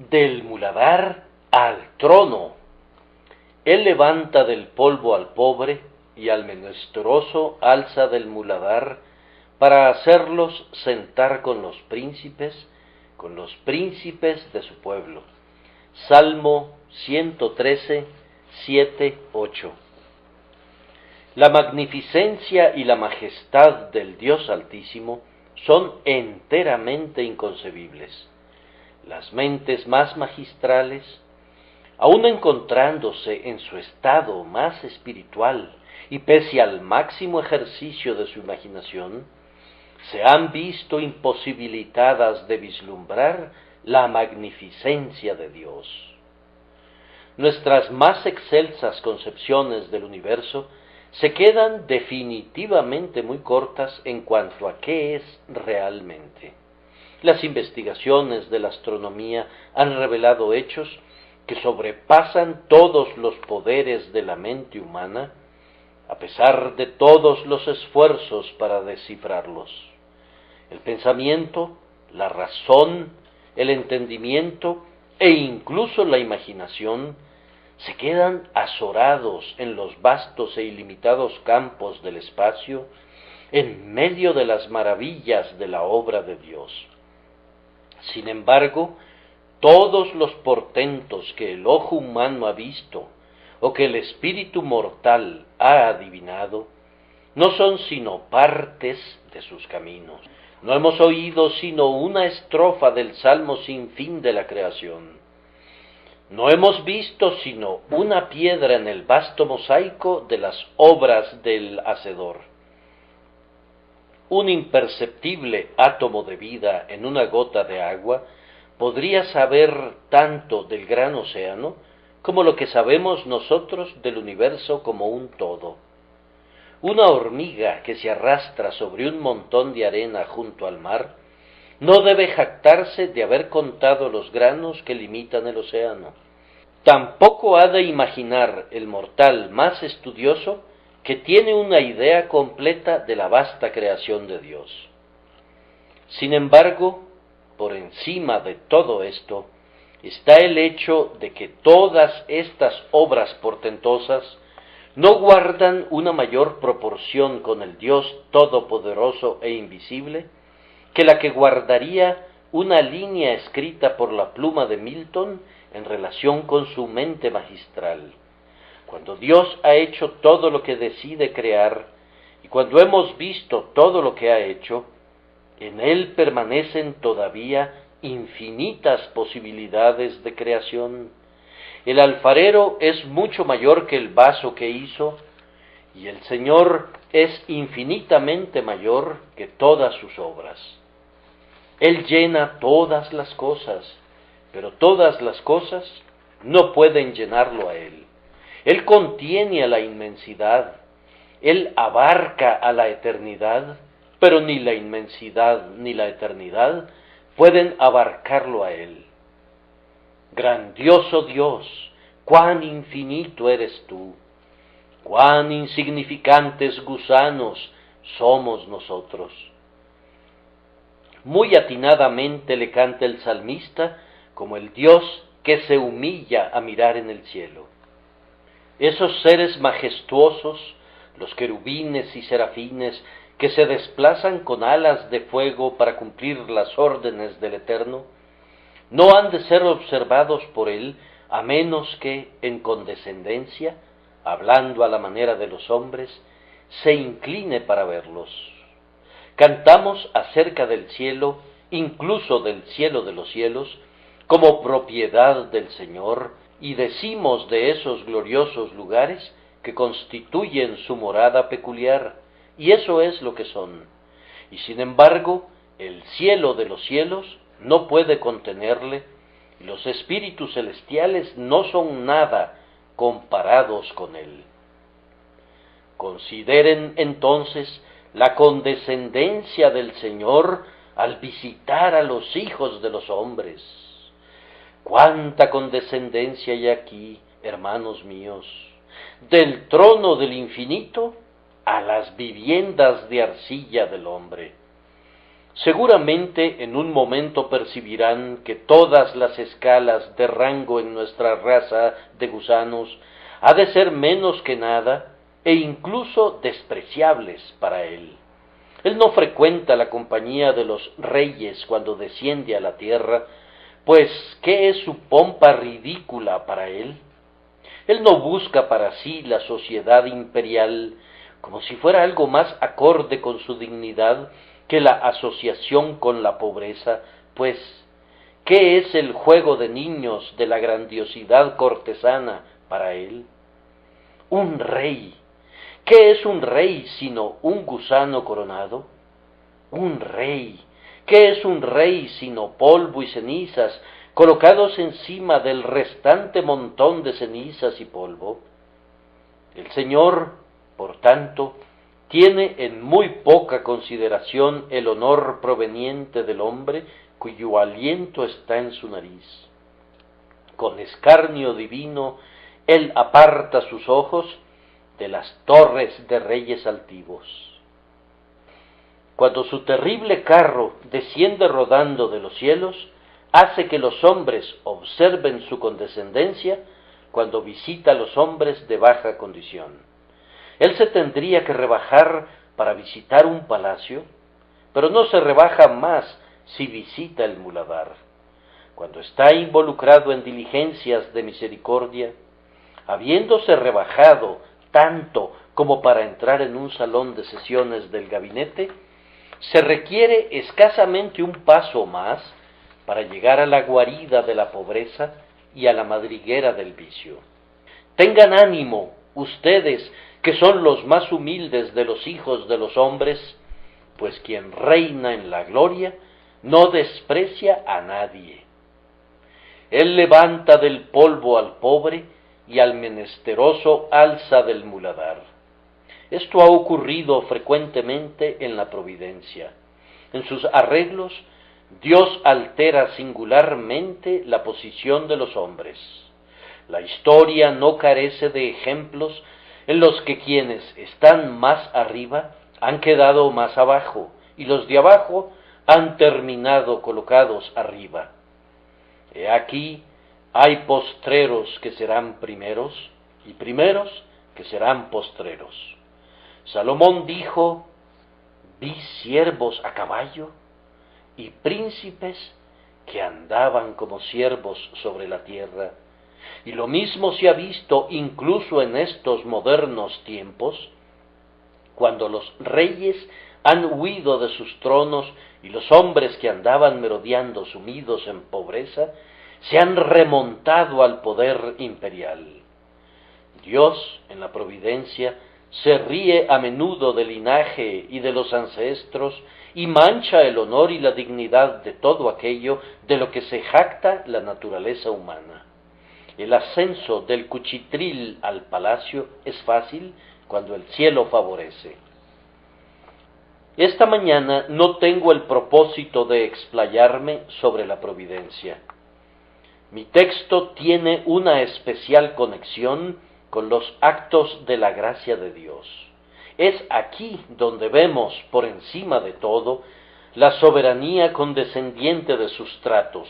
Del muladar al trono. Él levanta del polvo al pobre y al menesteroso alza del muladar para hacerlos sentar con los príncipes de su pueblo. Salmo 113, 7, 8. La magnificencia y la majestad del Dios Altísimo son enteramente inconcebibles. Las mentes más magistrales, aun encontrándose en su estado más espiritual y pese al máximo ejercicio de su imaginación, se han visto imposibilitadas de vislumbrar la magnificencia de Dios. Nuestras más excelsas concepciones del universo se quedan definitivamente muy cortas en cuanto a qué es realmente. Las investigaciones de la astronomía han revelado hechos que sobrepasan todos los poderes de la mente humana, a pesar de todos los esfuerzos para descifrarlos. El pensamiento, la razón, el entendimiento e incluso la imaginación se quedan azorados en los vastos e ilimitados campos del espacio, en medio de las maravillas de la obra de Dios. Sin embargo, todos los portentos que el ojo humano ha visto o que el espíritu mortal ha adivinado, no son sino partes de sus caminos. No hemos oído sino una estrofa del Salmo sin fin de la creación. No hemos visto sino una piedra en el vasto mosaico de las obras del Hacedor. Un imperceptible átomo de vida en una gota de agua podría saber tanto del gran océano como lo que sabemos nosotros del universo como un todo. Una hormiga que se arrastra sobre un montón de arena junto al mar no debe jactarse de haber contado los granos que limitan el océano. Tampoco ha de imaginar el mortal más estudioso que tiene una idea completa de la vasta creación de Dios. Sin embargo, por encima de todo esto, está el hecho de que todas estas obras portentosas no guardan una mayor proporción con el Dios todopoderoso e invisible que la que guardaría una línea escrita por la pluma de Milton en relación con su mente magistral. Cuando Dios ha hecho todo lo que decide crear, y cuando hemos visto todo lo que ha hecho, en Él permanecen todavía infinitas posibilidades de creación. El alfarero es mucho mayor que el vaso que hizo, y el Señor es infinitamente mayor que todas sus obras. Él llena todas las cosas, pero todas las cosas no pueden llenarlo a Él. Él contiene a la inmensidad, Él abarca a la eternidad, pero ni la inmensidad ni la eternidad pueden abarcarlo a Él. Grandioso Dios, cuán infinito eres tú, cuán insignificantes gusanos somos nosotros. Muy atinadamente le canta el salmista como el Dios que se humilla a mirar en el cielo. Esos seres majestuosos, los querubines y serafines, que se desplazan con alas de fuego para cumplir las órdenes del Eterno, no han de ser observados por Él a menos que, en condescendencia, hablando a la manera de los hombres, se incline para verlos. Cantamos acerca del cielo, incluso del cielo de los cielos, como propiedad del Señor, y decimos de esos gloriosos lugares que constituyen su morada peculiar, y eso es lo que son. Y sin embargo, el cielo de los cielos no puede contenerle, y los espíritus celestiales no son nada comparados con él. Consideren entonces la condescendencia del Señor al visitar a los hijos de los hombres. ¡Cuánta condescendencia hay aquí, hermanos míos! Del trono del infinito a las viviendas de arcilla del hombre. Seguramente en un momento percibirán que todas las escalas de rango en nuestra raza de gusanos ha de ser menos que nada e incluso despreciables para él. Él no frecuenta la compañía de los reyes cuando desciende a la tierra, pues ¿qué es su pompa ridícula para él? Él no busca para sí la sociedad imperial como si fuera algo más acorde con su dignidad que la asociación con la pobreza, pues ¿qué es el juego de niños de la grandiosidad cortesana para él? Un rey. ¿Qué es un rey sino un gusano coronado? Un rey. ¿Qué es un rey sino polvo y cenizas colocados encima del restante montón de cenizas y polvo? El Señor, por tanto, tiene en muy poca consideración el honor proveniente del hombre cuyo aliento está en su nariz. Con escarnio divino, Él aparta sus ojos de las torres de reyes altivos. Cuando su terrible carro desciende rodando de los cielos, hace que los hombres observen su condescendencia cuando visita a los hombres de baja condición. Él se tendría que rebajar para visitar un palacio, pero no se rebaja más si visita el muladar. Cuando está involucrado en diligencias de misericordia, habiéndose rebajado tanto como para entrar en un salón de sesiones del gabinete, se requiere escasamente un paso más para llegar a la guarida de la pobreza y a la madriguera del vicio. Tengan ánimo, ustedes que son los más humildes de los hijos de los hombres, pues quien reina en la gloria no desprecia a nadie. Él levanta del polvo al pobre y al menesteroso alza del muladar. Esto ha ocurrido frecuentemente en la providencia. En sus arreglos, Dios altera singularmente la posición de los hombres. La historia no carece de ejemplos en los que quienes están más arriba han quedado más abajo y los de abajo han terminado colocados arriba. He aquí, hay postreros que serán primeros y primeros que serán postreros. Salomón dijo, vi siervos a caballo y príncipes que andaban como siervos sobre la tierra. Y lo mismo se ha visto incluso en estos modernos tiempos, cuando los reyes han huido de sus tronos y los hombres que andaban merodeando sumidos en pobreza, se han remontado al poder imperial. Dios, en la providencia, se ríe a menudo del linaje y de los ancestros y mancha el honor y la dignidad de todo aquello de lo que se jacta la naturaleza humana. El ascenso del cuchitril al palacio es fácil cuando el cielo favorece. Esta mañana no tengo el propósito de explayarme sobre la providencia. Mi texto tiene una especial conexión con los actos de la gracia de Dios. Es aquí donde vemos, por encima de todo, la soberanía condescendiente de sus tratos.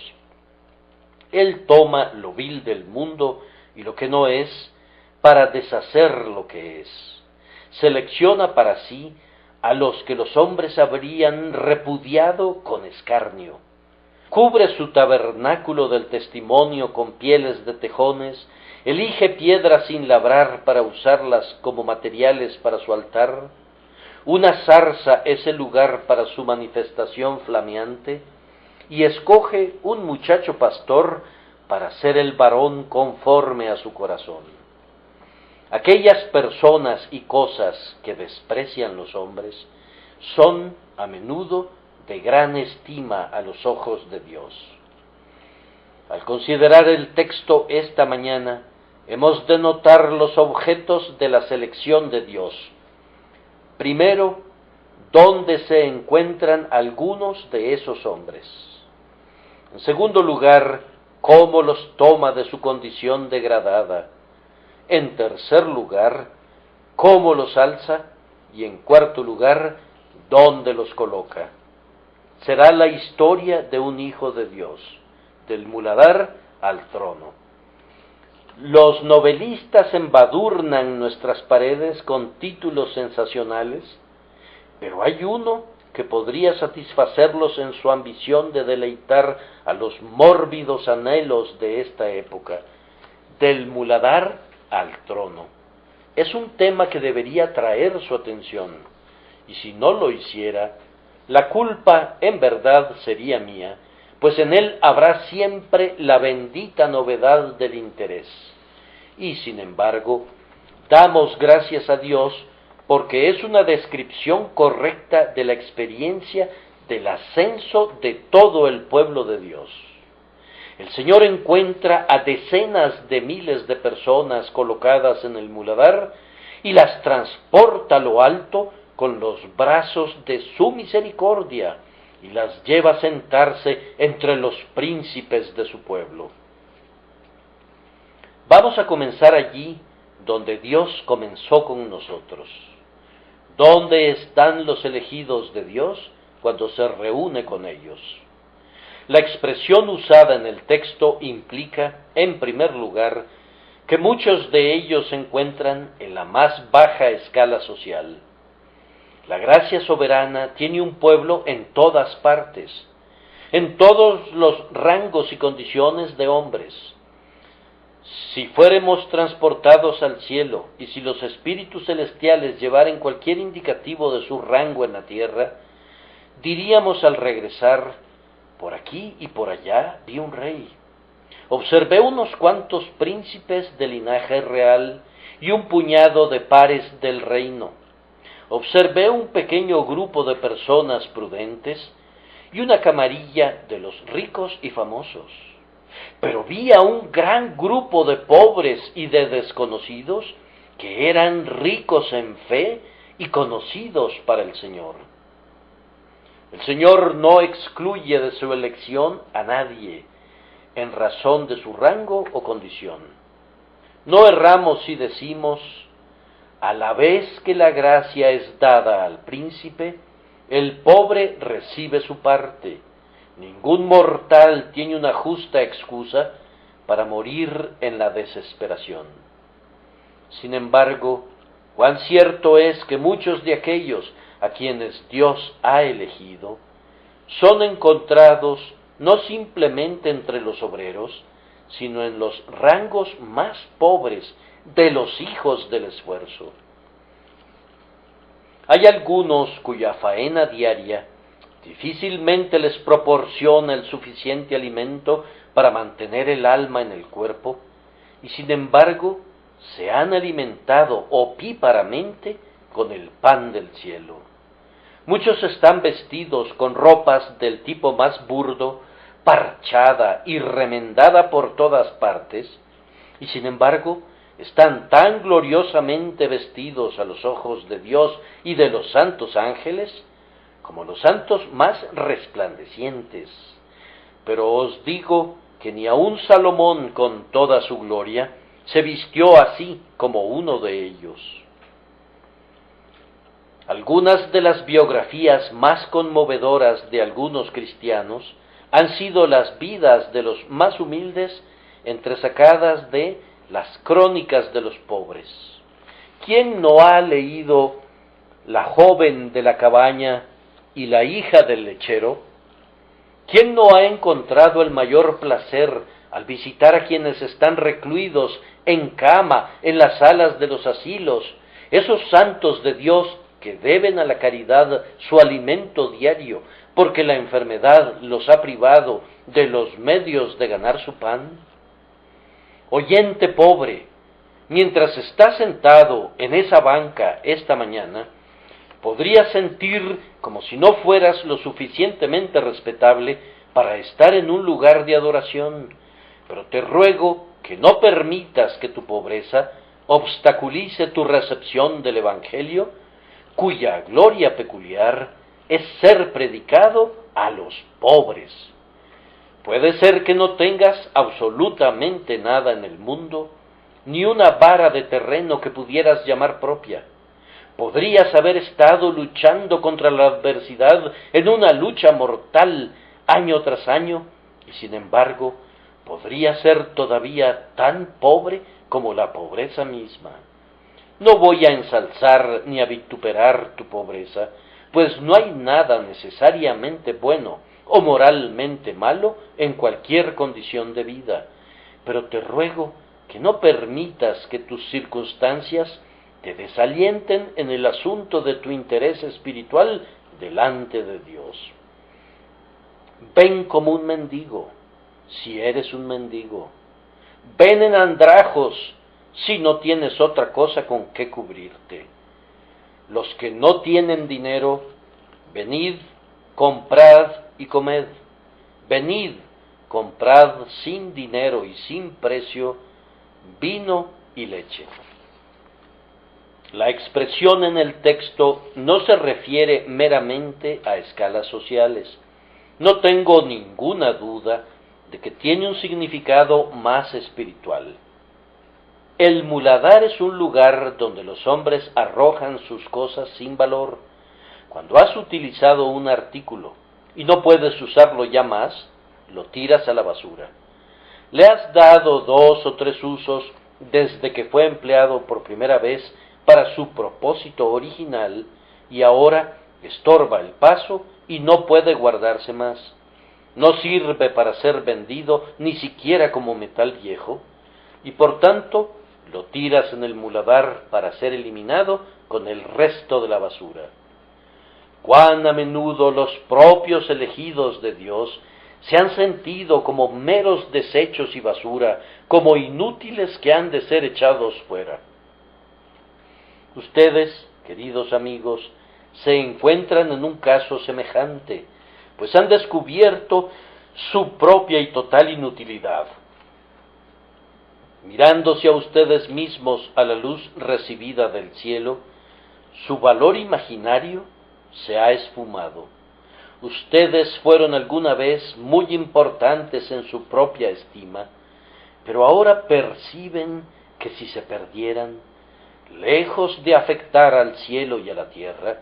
Él toma lo vil del mundo y lo que no es, para deshacer lo que es. Selecciona para sí a los que los hombres habrían repudiado con escarnio. Cubre su tabernáculo del testimonio con pieles de tejones, elige piedras sin labrar para usarlas como materiales para su altar. Una zarza es el lugar para su manifestación flameante, y escoge un muchacho pastor para ser el varón conforme a su corazón. Aquellas personas y cosas que desprecian los hombres son a menudo de gran estima a los ojos de Dios. Al considerar el texto esta mañana, hemos de notar los objetos de la selección de Dios. Primero, dónde se encuentran algunos de esos hombres. En segundo lugar, cómo los toma de su condición degradada. En tercer lugar, cómo los alza. Y en cuarto lugar, dónde los coloca. será la historia de un hijo de Dios, del muladar al trono. Los novelistas embadurnan nuestras paredes con títulos sensacionales, pero hay uno que podría satisfacerlos en su ambición de deleitar a los mórbidos anhelos de esta época, del muladar al trono. Es un tema que debería atraer su atención, y si no lo hiciera, la culpa en verdad sería mía, pues en él habrá siempre la bendita novedad del interés. Y sin embargo, damos gracias a Dios porque es una descripción correcta de la experiencia del ascenso de todo el pueblo de Dios. El Señor encuentra a decenas de miles de personas colocadas en el muladar y las transporta a lo alto con los brazos de su misericordia y las lleva a sentarse entre los príncipes de su pueblo. Vamos a comenzar allí donde Dios comenzó con nosotros. ¿Dónde están los elegidos de Dios cuando se reúne con ellos? La expresión usada en el texto implica, en primer lugar, que muchos de ellos se encuentran en la más baja escala social. La gracia soberana tiene un pueblo en todas partes, en todos los rangos y condiciones de hombres. Si fuéramos transportados al cielo, y si los espíritus celestiales llevaran cualquier indicativo de su rango en la tierra, diríamos al regresar: por aquí y por allá vi un rey. Observé unos cuantos príncipes de linaje real y un puñado de pares del reino. Observé un pequeño grupo de personas prudentes y una camarilla de los ricos y famosos. Pero vi a un gran grupo de pobres y de desconocidos que eran ricos en fe y conocidos para el Señor. El Señor no excluye de su elección a nadie en razón de su rango o condición. No erramos si decimos: a la vez que la gracia es dada al príncipe, el pobre recibe su parte. Ningún mortal tiene una justa excusa para morir en la desesperación. Sin embargo, cuán cierto es que muchos de aquellos a quienes Dios ha elegido son encontrados no simplemente entre los obreros, sino en los rangos más pobres de los hijos del esfuerzo. Hay algunos cuya faena diaria difícilmente les proporciona el suficiente alimento para mantener el alma en el cuerpo, y sin embargo se han alimentado opíparamente con el pan del cielo. Muchos están vestidos con ropas del tipo más burdo, parchada y remendada por todas partes, y sin embargo están tan gloriosamente vestidos a los ojos de Dios y de los santos ángeles, como los santos más resplandecientes. Pero os digo que ni aun Salomón con toda su gloria se vistió así como uno de ellos. Algunas de las biografías más conmovedoras de algunos cristianos han sido las vidas de los más humildes entresacadas de las crónicas de los pobres. ¿Quién no ha leído La joven de la cabaña y la hija del lechero? ¿Quién no ha encontrado el mayor placer al visitar a quienes están recluidos en cama en las salas de los asilos, esos santos de Dios que deben a la caridad su alimento diario, porque la enfermedad los ha privado de los medios de ganar su pan? Oyente pobre, mientras estás sentado en esa banca esta mañana, podrías sentir como si no fueras lo suficientemente respetable para estar en un lugar de adoración, pero te ruego que no permitas que tu pobreza obstaculice tu recepción del Evangelio, cuya gloria peculiar es ser predicado a los pobres. Puede ser que no tengas absolutamente nada en el mundo, ni una vara de terreno que pudieras llamar propia. Podrías haber estado luchando contra la adversidad en una lucha mortal año tras año, y sin embargo, podrías ser todavía tan pobre como la pobreza misma. No voy a ensalzar ni a vituperar tu pobreza, pues no hay nada necesariamente bueno o moralmente malo en cualquier condición de vida, pero te ruego que no permitas que tus circunstancias te desalienten en el asunto de tu interés espiritual delante de Dios. Ven como un mendigo, si eres un mendigo. Ven en andrajos, si no tienes otra cosa con que cubrirte. Los que no tienen dinero, venid, comprad y comed. Venid, comprad sin dinero y sin precio vino y leche. La expresión en el texto no se refiere meramente a escalas sociales. No tengo ninguna duda de que tiene un significado más espiritual. El muladar es un lugar donde los hombres arrojan sus cosas sin valor. Cuando has utilizado un artículo y no puedes usarlo ya más, lo tiras a la basura. Le has dado 2 o 3 usos desde que fue empleado por primera vez para su propósito original y ahora estorba el paso y no puede guardarse más. No sirve para ser vendido ni siquiera como metal viejo y por tanto lo tiras en el muladar para ser eliminado con el resto de la basura. Cuán a menudo los propios elegidos de Dios se han sentido como meros desechos y basura, como inútiles que han de ser echados fuera. Ustedes, queridos amigos, se encuentran en un caso semejante, pues han descubierto su propia y total inutilidad. Mirándose a ustedes mismos a la luz recibida del cielo, su valor imaginario se ha esfumado. Ustedes fueron alguna vez muy importantes en su propia estima, pero ahora perciben que si se perdieran, lejos de afectar al cielo y a la tierra,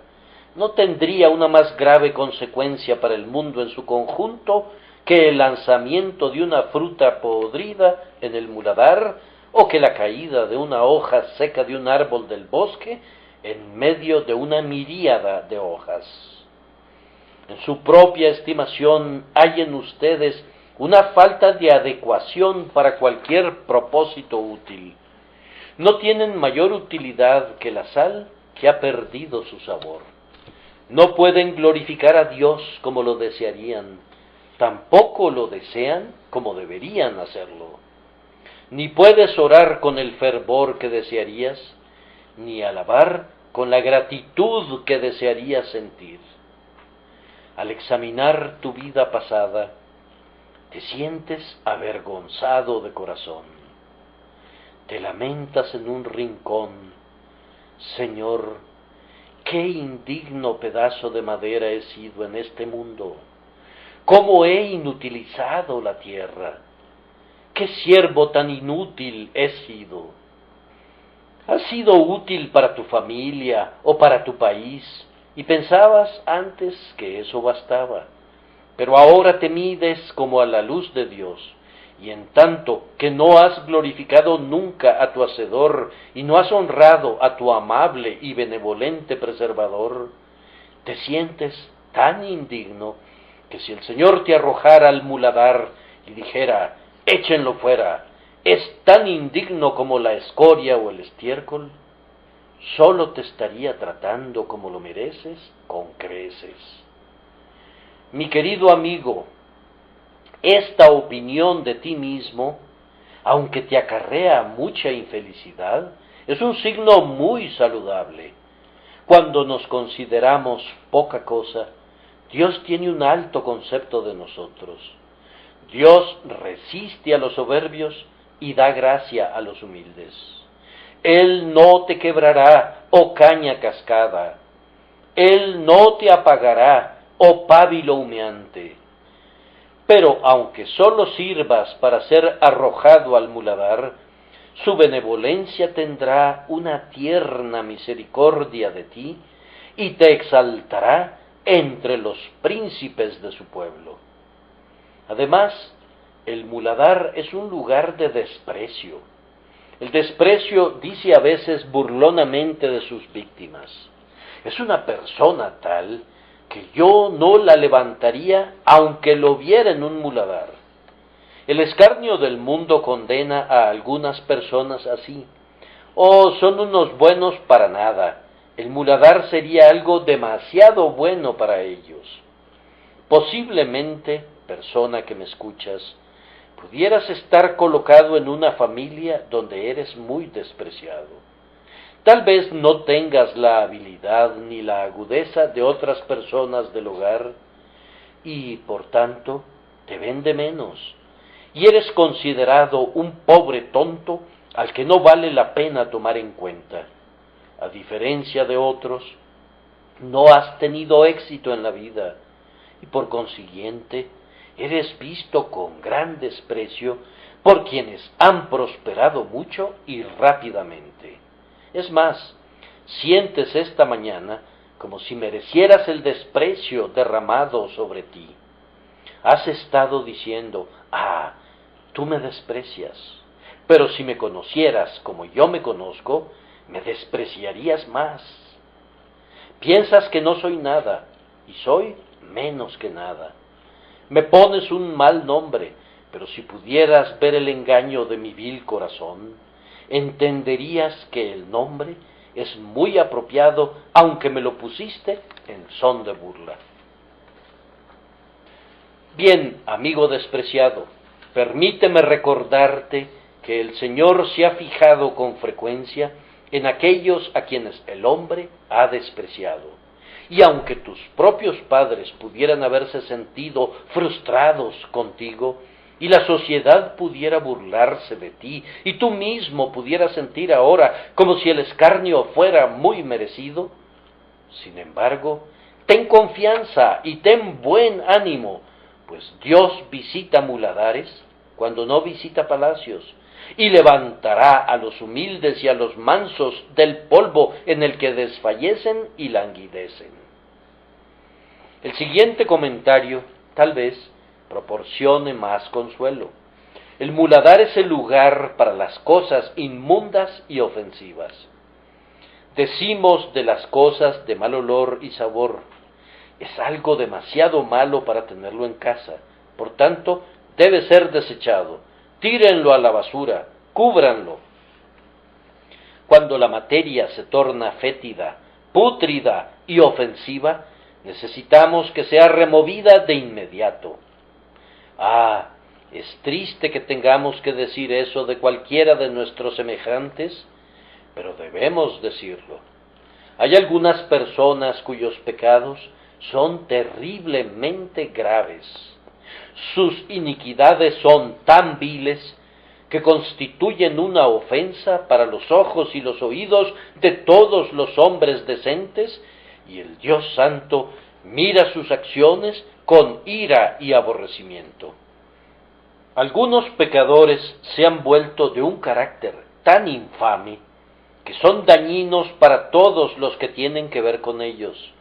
no tendría una más grave consecuencia para el mundo en su conjunto que el lanzamiento de una fruta podrida en el muladar o que la caída de una hoja seca de un árbol del bosque en medio de una miríada de hojas. En su propia estimación hay en ustedes una falta de adecuación para cualquier propósito útil. No tienen mayor utilidad que la sal que ha perdido su sabor. No pueden glorificar a Dios como lo desearían, tampoco lo desean como deberían hacerlo. Ni puedes orar con el fervor que desearías, ni alabar con la gratitud que desearías sentir. Al examinar tu vida pasada, te sientes avergonzado de corazón. Te lamentas en un rincón: Señor, qué indigno pedazo de madera he sido en este mundo. ¿Cómo he inutilizado la tierra? ¿Qué siervo tan inútil he sido? ¿Has sido útil para tu familia o para tu país y pensabas antes que eso bastaba? Pero ahora te mides como a la luz de Dios, y en tanto que no has glorificado nunca a tu Hacedor y no has honrado a tu amable y benevolente Preservador, te sientes tan indigno que si el Señor te arrojara al muladar y dijera: échenlo fuera, es tan indigno como la escoria o el estiércol, solo te estaría tratando como lo mereces con creces. Mi querido amigo, esta opinión de ti mismo, aunque te acarrea mucha infelicidad, es un signo muy saludable. Cuando nos consideramos poca cosa, Dios tiene un alto concepto de nosotros. Dios resiste a los soberbios y da gracia a los humildes. Él no te quebrará, oh caña cascada. Él no te apagará, oh pábilo humeante. Pero aunque sólo sirvas para ser arrojado al muladar, Su benevolencia tendrá una tierna misericordia de ti, y te exaltará entre los príncipes de su pueblo. Además, el muladar es un lugar de desprecio. El desprecio dice a veces burlonamente de sus víctimas: es una persona tal que yo no la levantaría aunque lo viera en un muladar. El escarnio del mundo condena a algunas personas así: oh, son unos buenos para nada, el muladar sería algo demasiado bueno para ellos. Posiblemente, persona que me escuchas, pudieras estar colocado en una familia donde eres muy despreciado. Tal vez no tengas la habilidad ni la agudeza de otras personas del hogar y, por tanto, te ven de menos, y eres considerado un pobre tonto al que no vale la pena tomar en cuenta. A diferencia de otros, no has tenido éxito en la vida, y por consiguiente, eres visto con gran desprecio por quienes han prosperado mucho y rápidamente. Es más, sientes esta mañana como si merecieras el desprecio derramado sobre ti. Has estado diciendo: ah, tú me desprecias, pero si me conocieras como yo me conozco, me despreciarías más. Piensas que no soy nada, y soy menos que nada. Me pones un mal nombre, pero si pudieras ver el engaño de mi vil corazón, entenderías que el nombre es muy apropiado, aunque me lo pusiste en son de burla. Bien, amigo despreciado, permíteme recordarte que el Señor se ha fijado con frecuencia en aquellos a quienes el hombre ha despreciado. Y aunque tus propios padres pudieran haberse sentido frustrados contigo, y la sociedad pudiera burlarse de ti, y tú mismo pudieras sentir ahora como si el escarnio fuera muy merecido, sin embargo, ten confianza y ten buen ánimo, pues Dios visita muladares cuando no visita palacios, y levantará a los humildes y a los mansos del polvo en el que desfallecen y languidecen. El siguiente comentario, tal vez, proporcione más consuelo. El muladar es el lugar para las cosas inmundas y ofensivas. Decimos de las cosas de mal olor y sabor: es algo demasiado malo para tenerlo en casa, por tanto, debe ser desechado. Tírenlo a la basura, cúbranlo. Cuando la materia se torna fétida, pútrida y ofensiva, necesitamos que sea removida de inmediato. Ah, es triste que tengamos que decir eso de cualquiera de nuestros semejantes, pero debemos decirlo. Hay algunas personas cuyos pecados son terriblemente graves. Sus iniquidades son tan viles que constituyen una ofensa para los ojos y los oídos de todos los hombres decentes, y el Dios Santo mira sus acciones con ira y aborrecimiento. Algunos pecadores se han vuelto de un carácter tan infame que son dañinos para todos los que tienen que ver con ellos.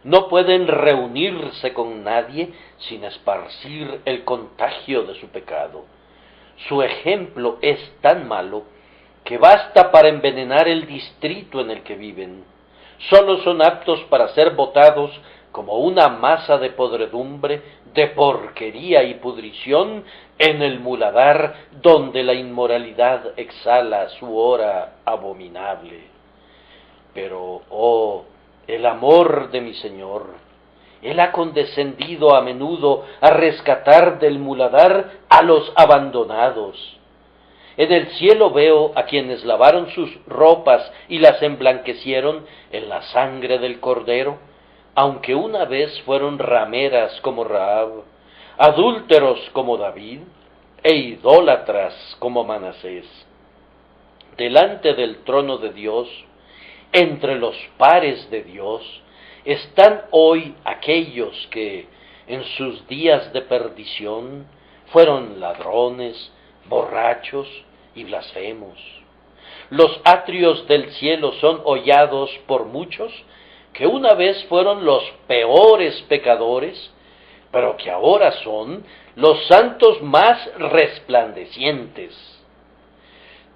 No pueden reunirse con nadie sin esparcir el contagio de su pecado. Su ejemplo es tan malo que basta para envenenar el distrito en el que viven. Solo son aptos para ser botados como una masa de podredumbre, de porquería y pudrición en el muladar donde la inmoralidad exhala su hora abominable. Pero, oh, el amor de mi Señor, Él ha condescendido a menudo a rescatar del muladar a los abandonados. En el cielo veo a quienes lavaron sus ropas y las emblanquecieron en la sangre del Cordero, aunque una vez fueron rameras como Rahab, adúlteros como David, e idólatras como Manasés. Delante del trono de Dios, entre los pares de Dios, están hoy aquellos que, en sus días de perdición, fueron ladrones, borrachos y blasfemos. Los atrios del cielo son hollados por muchos que una vez fueron los peores pecadores, pero que ahora son los santos más resplandecientes.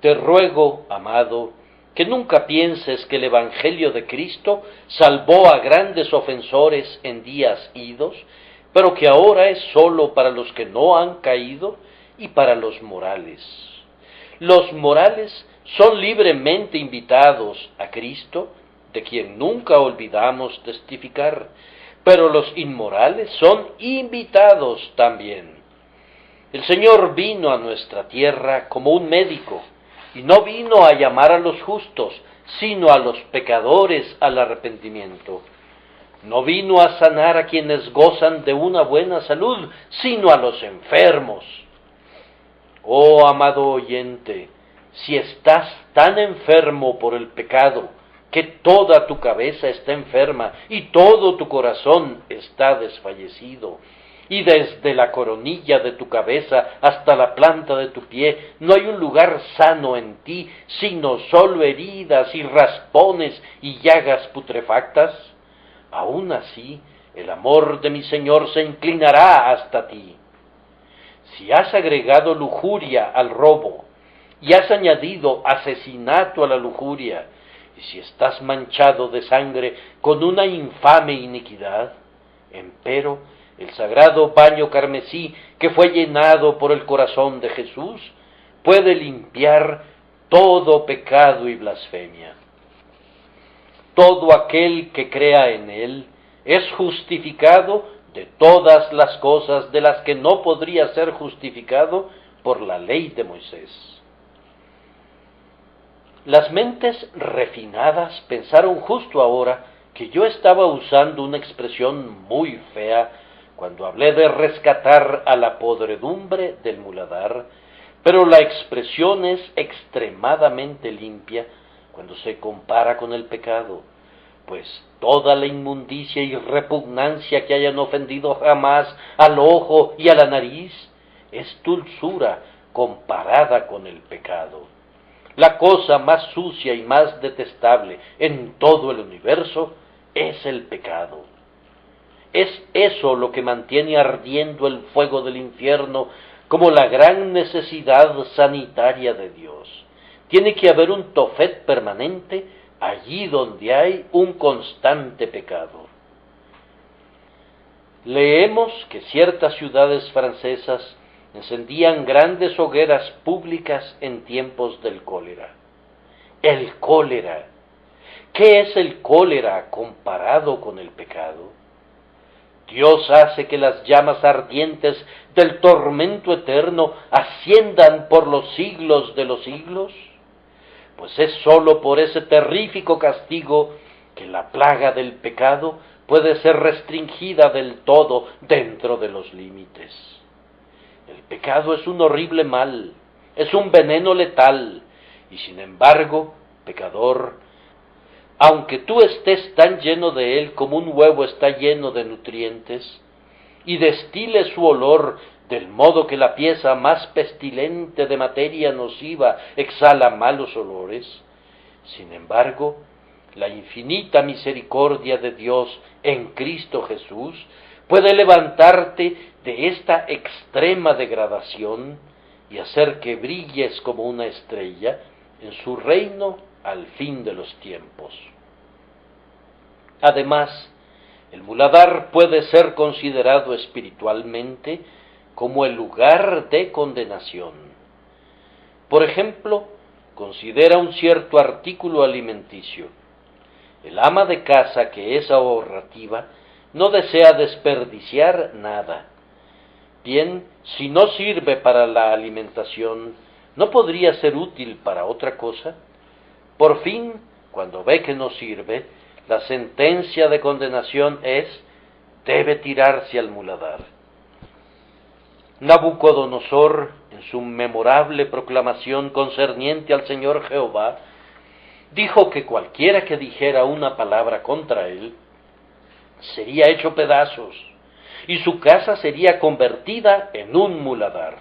Te ruego, amado, que nunca pienses que el Evangelio de Cristo salvó a grandes ofensores en días idos, pero que ahora es sólo para los que no han caído y para los morales. Los morales son libremente invitados a Cristo, de quien nunca olvidamos testificar, pero los inmorales son invitados también. El Señor vino a nuestra tierra como un médico, y no vino a llamar a los justos, sino a los pecadores al arrepentimiento. No vino a sanar a quienes gozan de una buena salud, sino a los enfermos. Oh, amado oyente, si estás tan enfermo por el pecado, que toda tu cabeza está enferma y todo tu corazón está desfallecido, y desde la coronilla de tu cabeza hasta la planta de tu pie no hay un lugar sano en ti, sino solo heridas y raspones y llagas putrefactas, aún así el amor de mi Señor se inclinará hasta ti. Si has agregado lujuria al robo, y has añadido asesinato a la lujuria, y si estás manchado de sangre con una infame iniquidad, empero el sagrado paño carmesí que fue llenado por el corazón de Jesús puede limpiar todo pecado y blasfemia. Todo aquel que crea en él es justificado de todas las cosas de las que no podría ser justificado por la ley de Moisés. Las mentes refinadas pensaron justo ahora que yo estaba usando una expresión muy fea cuando hablé de rescatar a la podredumbre del muladar, pero la expresión es extremadamente limpia cuando se compara con el pecado, pues toda la inmundicia y repugnancia que hayan ofendido jamás al ojo y a la nariz es dulzura comparada con el pecado. La cosa más sucia y más detestable en todo el universo es el pecado. Es eso lo que mantiene ardiendo el fuego del infierno como la gran necesidad sanitaria de Dios. Tiene que haber un tofet permanente allí donde hay un constante pecado. Leemos que ciertas ciudades francesas encendían grandes hogueras públicas en tiempos del cólera. El cólera. ¿Qué es el cólera comparado con el pecado? Dios hace que las llamas ardientes del tormento eterno asciendan por los siglos de los siglos. Pues es sólo por ese terrífico castigo que la plaga del pecado puede ser restringida del todo dentro de los límites. El pecado es un horrible mal, es un veneno letal, y sin embargo, pecador, aunque tú estés tan lleno de él como un huevo está lleno de nutrientes, y destile su olor del modo que la pieza más pestilente de materia nociva exhala malos olores, sin embargo, la infinita misericordia de Dios en Cristo Jesús puede levantarte de esta extrema degradación y hacer que brilles como una estrella en su reino al fin de los tiempos. Además, el muladar puede ser considerado espiritualmente como el lugar de condenación. Por ejemplo, considera un cierto artículo alimenticio. El ama de casa que es ahorrativa no desea desperdiciar nada. Bien, si no sirve para la alimentación, ¿no podría ser útil para otra cosa? Por fin, cuando ve que no sirve, la sentencia de condenación es: debe tirarse al muladar. Nabucodonosor, en su memorable proclamación concerniente al Señor Jehová, dijo que cualquiera que dijera una palabra contra él sería hecho pedazos, y su casa sería convertida en un muladar.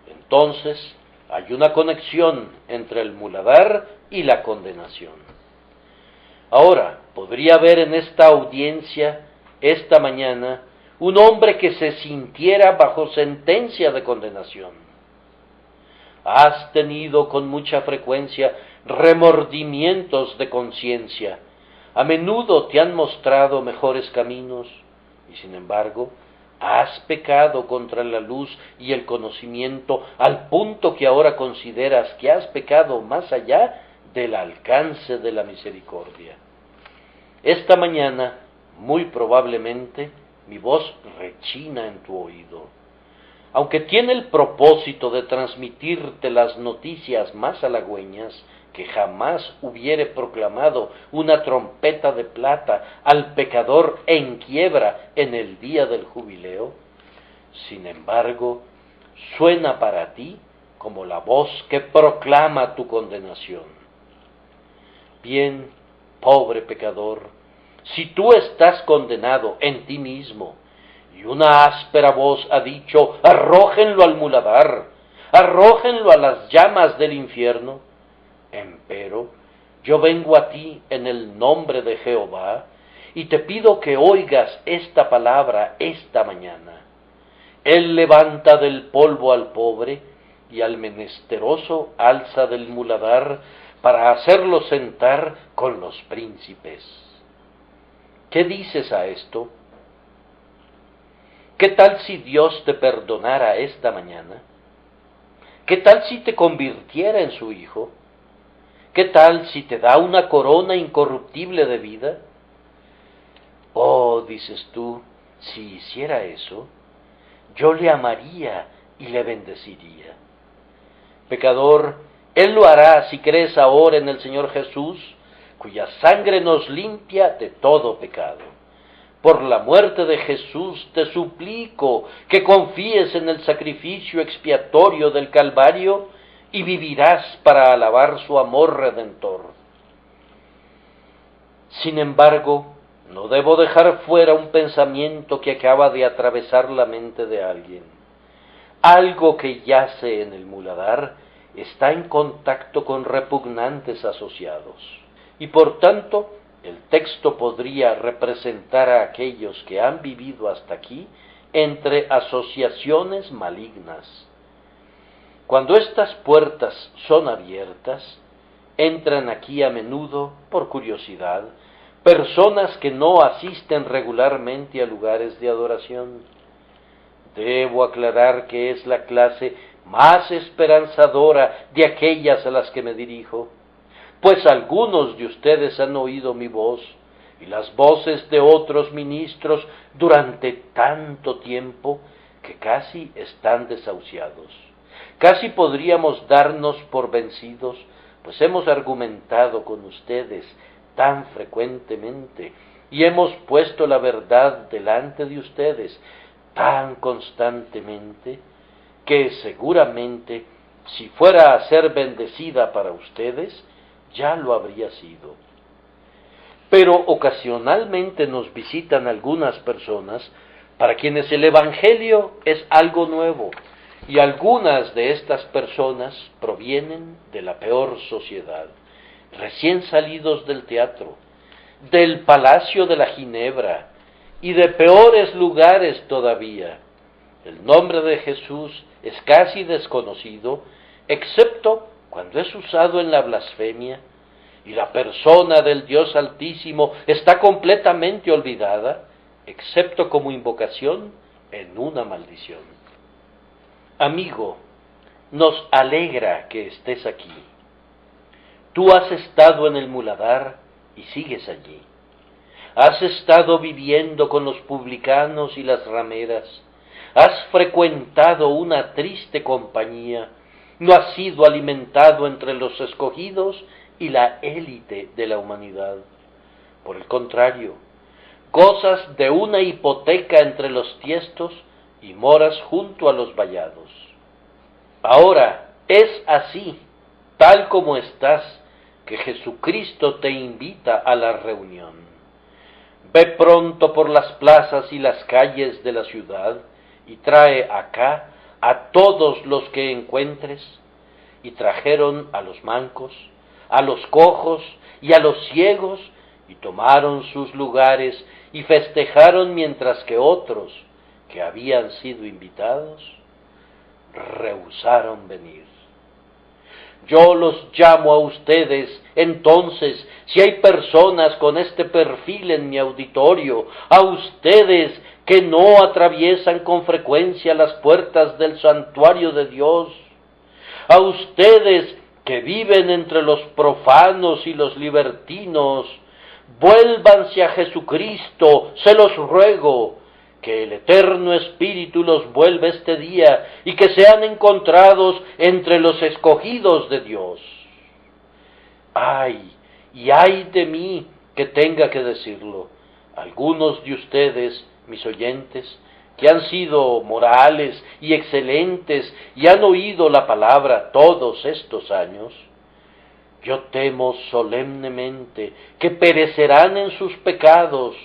Entonces Hay una conexión entre el muladar y la condenación. Ahora, podría haber en esta audiencia, esta mañana, un hombre que se sintiera bajo sentencia de condenación. Has tenido con mucha frecuencia remordimientos de conciencia. A menudo te han mostrado mejores caminos y sin embargo has pecado contra la luz y el conocimiento al punto que ahora consideras que has pecado más allá del alcance de la misericordia. Esta mañana, muy probablemente, mi voz rechina en tu oído. Aunque tiene el propósito de transmitirte las noticias más halagüeñas que jamás hubiere proclamado una trompeta de plata al pecador en quiebra en el día del jubileo, sin embargo, suena para ti como la voz que proclama tu condenación. Bien, pobre pecador, si tú estás condenado en ti mismo, y una áspera voz ha dicho, arrójenlo al muladar, arrójenlo a las llamas del infierno, empero, yo vengo a ti en el nombre de Jehová, y te pido que oigas esta palabra esta mañana. Él levanta del polvo al pobre, y al menesteroso alza del muladar, para hacerlo sentar con los príncipes. ¿Qué dices a esto? ¿Qué tal si Dios te perdonara esta mañana? ¿Qué tal si te convirtiera en su hijo? ¿Qué tal si te da una corona incorruptible de vida? Oh, dices tú, si hiciera eso, yo le amaría y le bendeciría. Pecador, Él lo hará si crees ahora en el Señor Jesús, cuya sangre nos limpia de todo pecado. Por la muerte de Jesús te suplico que confíes en el sacrificio expiatorio del Calvario y vivirás para alabar su amor redentor. Sin embargo, no debo dejar fuera un pensamiento que acaba de atravesar la mente de alguien. Algo que yace en el muladar está en contacto con repugnantes asociados, y por tanto, el texto podría representar a aquellos que han vivido hasta aquí entre asociaciones malignas. Cuando estas puertas son abiertas, entran aquí a menudo, por curiosidad, personas que no asisten regularmente a lugares de adoración. Debo aclarar que es la clase más esperanzadora de aquellas a las que me dirijo, pues algunos de ustedes han oído mi voz y las voces de otros ministros durante tanto tiempo que casi están desahuciados. Casi podríamos darnos por vencidos, pues hemos argumentado con ustedes tan frecuentemente y hemos puesto la verdad delante de ustedes tan constantemente que seguramente, si fuera a ser bendecida para ustedes, ya lo habría sido. Pero ocasionalmente nos visitan algunas personas para quienes el Evangelio es algo nuevo, y algunas de estas personas provienen de la peor sociedad, recién salidos del teatro, del Palacio de la Ginebra, y de peores lugares todavía. El nombre de Jesús es casi desconocido, excepto cuando es usado en la blasfemia, y la persona del Dios Altísimo está completamente olvidada, excepto como invocación en una maldición. Amigo, nos alegra que estés aquí. Tú has estado en el muladar y sigues allí. Has estado viviendo con los publicanos y las rameras. Has frecuentado una triste compañía. No has sido alimentado entre los escogidos y la élite de la humanidad. Por el contrario, gozas de una hipoteca entre los tiestos y moras junto a los vallados. Ahora es así, tal como estás, que Jesucristo te invita a la reunión. Ve pronto por las plazas y las calles de la ciudad y trae acá a todos los que encuentres. y trajeron a los mancos, a los cojos y a los ciegos, y tomaron sus lugares y festejaron mientras que otros, que habían sido invitados, rehusaron venir. Yo los llamo a ustedes, entonces, si hay personas con este perfil en mi auditorio, a ustedes que no atraviesan con frecuencia las puertas del santuario de Dios, a ustedes que viven entre los profanos y los libertinos, vuélvanse a Jesucristo, se los ruego, que el Eterno Espíritu los vuelva este día y que sean encontrados entre los escogidos de Dios. ¡Ay! Y ay de mí que tenga que decirlo. Algunos de ustedes, mis oyentes, que han sido morales y excelentes y han oído la palabra todos estos años, yo temo solemnemente que perecerán en sus pecados,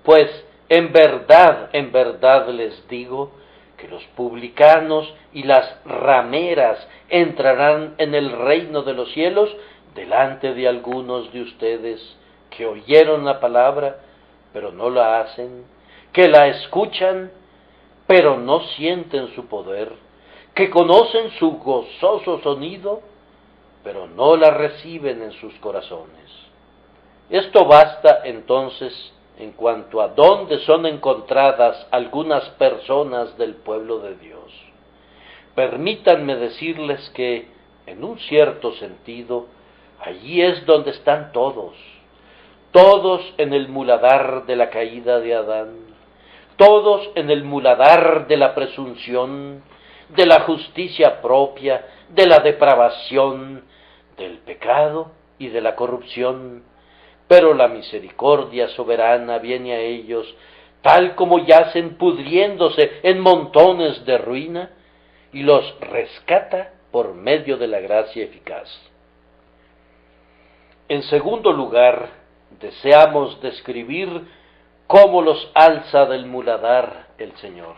pues en verdad les digo que los publicanos y las rameras entrarán en el reino de los cielos delante de algunos de ustedes que oyeron la palabra, pero no la hacen, que la escuchan, pero no sienten su poder, que conocen su gozoso sonido, pero no la reciben en sus corazones. Esto basta entonces en cuanto a dónde son encontradas algunas personas del pueblo de Dios. Permítanme decirles que, en un cierto sentido, allí es donde están todos en el muladar de la caída de Adán, todos en el muladar de la presunción, de la justicia propia, de la depravación, del pecado y de la corrupción, pero la misericordia soberana viene a ellos, tal como yacen pudriéndose en montones de ruina, y los rescata por medio de la gracia eficaz. En segundo lugar, deseamos describir cómo los alza del muladar el Señor.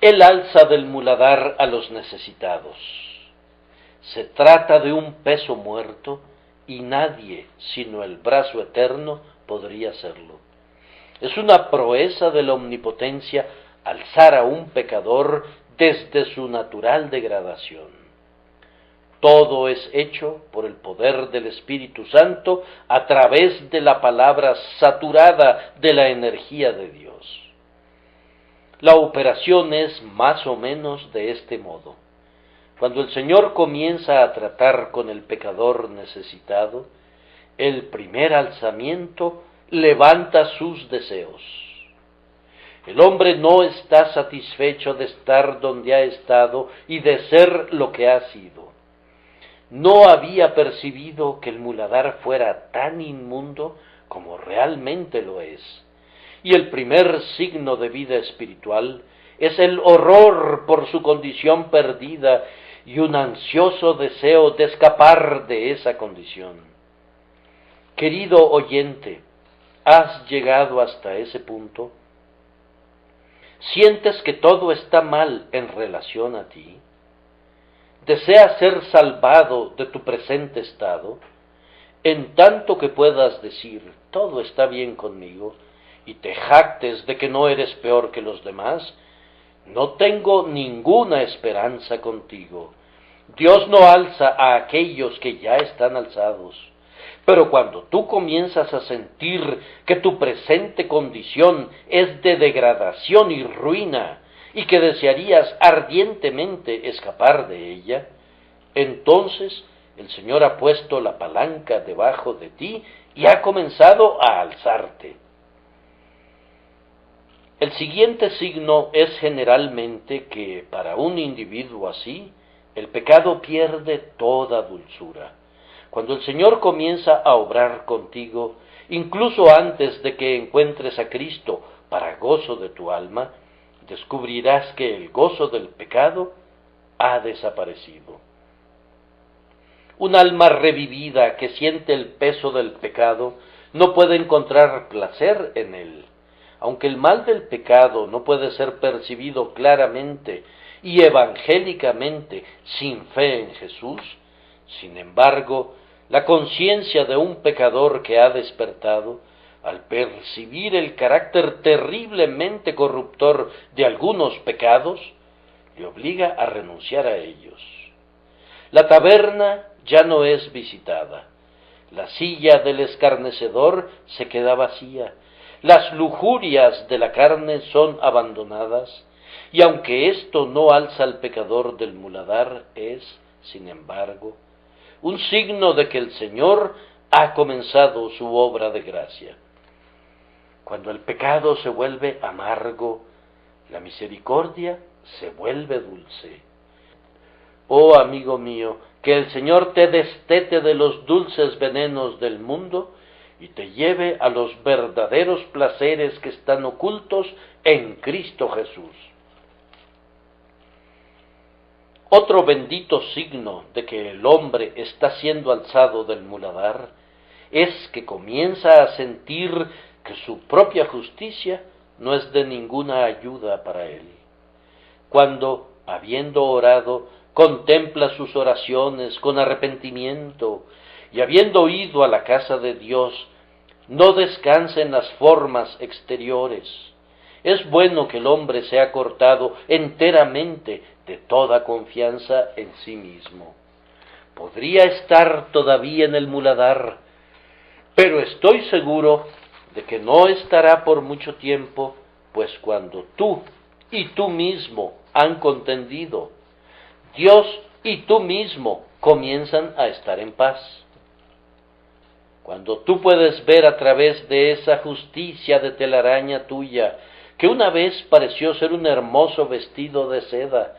Él alza del muladar a los necesitados. Se trata de un peso muerto, y nadie, sino el brazo eterno, podría hacerlo. Es una proeza de la omnipotencia alzar a un pecador desde su natural degradación. Todo es hecho por el poder del Espíritu Santo a través de la palabra saturada de la energía de Dios. La operación es más o menos de este modo. Cuando el Señor comienza a tratar con el pecador necesitado, el primer alzamiento levanta sus deseos. El hombre no está satisfecho de estar donde ha estado y de ser lo que ha sido. No había percibido que el muladar fuera tan inmundo como realmente lo es. Y el primer signo de vida espiritual es el horror por su condición perdida y un ansioso deseo de escapar de esa condición. Querido oyente, ¿has llegado hasta ese punto? ¿Sientes que todo está mal en relación a ti? ¿Deseas ser salvado de tu presente estado? En tanto que puedas decir, todo está bien conmigo, y te jactes de que no eres peor que los demás, no tengo ninguna esperanza contigo. Dios no alza a aquellos que ya están alzados. Pero cuando tú comienzas a sentir que tu presente condición es de degradación y ruina, y que desearías ardientemente escapar de ella, entonces el Señor ha puesto la palanca debajo de ti y ha comenzado a alzarte. El siguiente signo es generalmente que para un individuo así, el pecado pierde toda dulzura. Cuando el Señor comienza a obrar contigo, incluso antes de que encuentres a Cristo para gozo de tu alma, descubrirás que el gozo del pecado ha desaparecido. Un alma revivida que siente el peso del pecado no puede encontrar placer en él. Aunque el mal del pecado no puede ser percibido claramente y evangélicamente sin fe en Jesús, sin embargo, la conciencia de un pecador que ha despertado, al percibir el carácter terriblemente corruptor de algunos pecados, le obliga a renunciar a ellos. La taberna ya no es visitada, la silla del escarnecedor se queda vacía, las lujurias de la carne son abandonadas, y aunque esto no alza al pecador del muladar, es, sin embargo, un signo de que el Señor ha comenzado su obra de gracia. Cuando el pecado se vuelve amargo, la misericordia se vuelve dulce. Oh amigo mío, que el Señor te destete de los dulces venenos del mundo y te lleve a los verdaderos placeres que están ocultos en Cristo Jesús. Otro bendito signo de que el hombre está siendo alzado del muladar es que comienza a sentir que su propia justicia no es de ninguna ayuda para él. Cuando, habiendo orado, contempla sus oraciones con arrepentimiento y habiendo ido a la casa de Dios, no descansa en las formas exteriores. Es bueno que el hombre sea cortado enteramente de toda confianza en sí mismo. Podría estar todavía en el muladar, pero estoy seguro de que no estará por mucho tiempo, pues cuando tú y tú mismo han contendido, Dios y tú mismo comienzan a estar en paz. Cuando tú puedes ver a través de esa justicia de telaraña tuya, que una vez pareció ser un hermoso vestido de seda,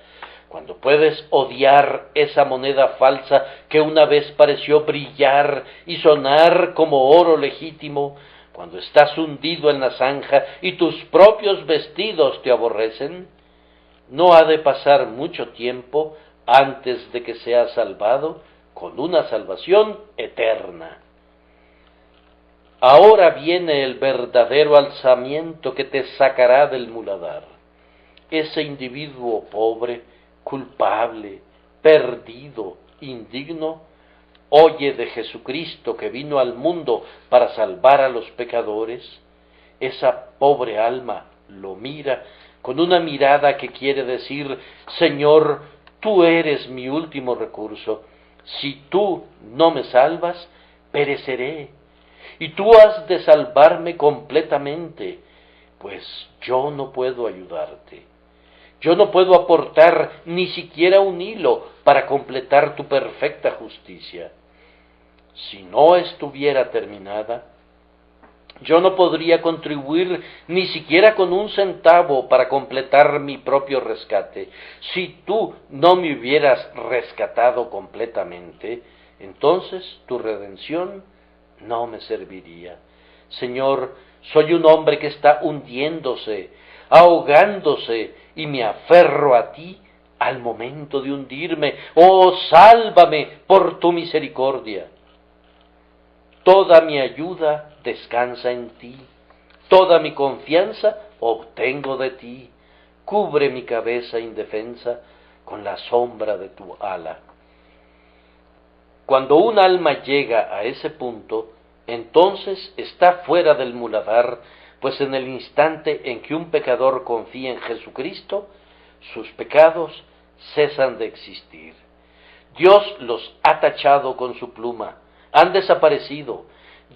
cuando puedes odiar esa moneda falsa que una vez pareció brillar y sonar como oro legítimo, cuando estás hundido en la zanja y tus propios vestidos te aborrecen, no ha de pasar mucho tiempo antes de que seas salvado con una salvación eterna. Ahora viene el verdadero alzamiento que te sacará del muladar. Ese individuo pobre, culpable, perdido, indigno, oye de Jesucristo que vino al mundo para salvar a los pecadores. Esa pobre alma lo mira con una mirada que quiere decir: Señor, tú eres mi último recurso. Si tú no me salvas, pereceré. Y tú has de salvarme completamente, pues yo no puedo ayudarte. Yo no puedo aportar ni siquiera un hilo para completar tu perfecta justicia. Si no estuviera terminada, yo no podría contribuir ni siquiera con un centavo para completar mi propio rescate. Si tú no me hubieras rescatado completamente, entonces tu redención no me serviría. Señor, soy un hombre que está hundiéndose, ahogándose, y me aferro a ti al momento de hundirme. Oh, sálvame por tu misericordia. Toda mi ayuda descansa en ti, toda mi confianza obtengo de ti. Cubre mi cabeza indefensa con la sombra de tu ala. Cuando un alma llega a ese punto, entonces está fuera del muladar, pues en el instante en que un pecador confía en Jesucristo, sus pecados cesan de existir. Dios los ha tachado con su pluma, han desaparecido,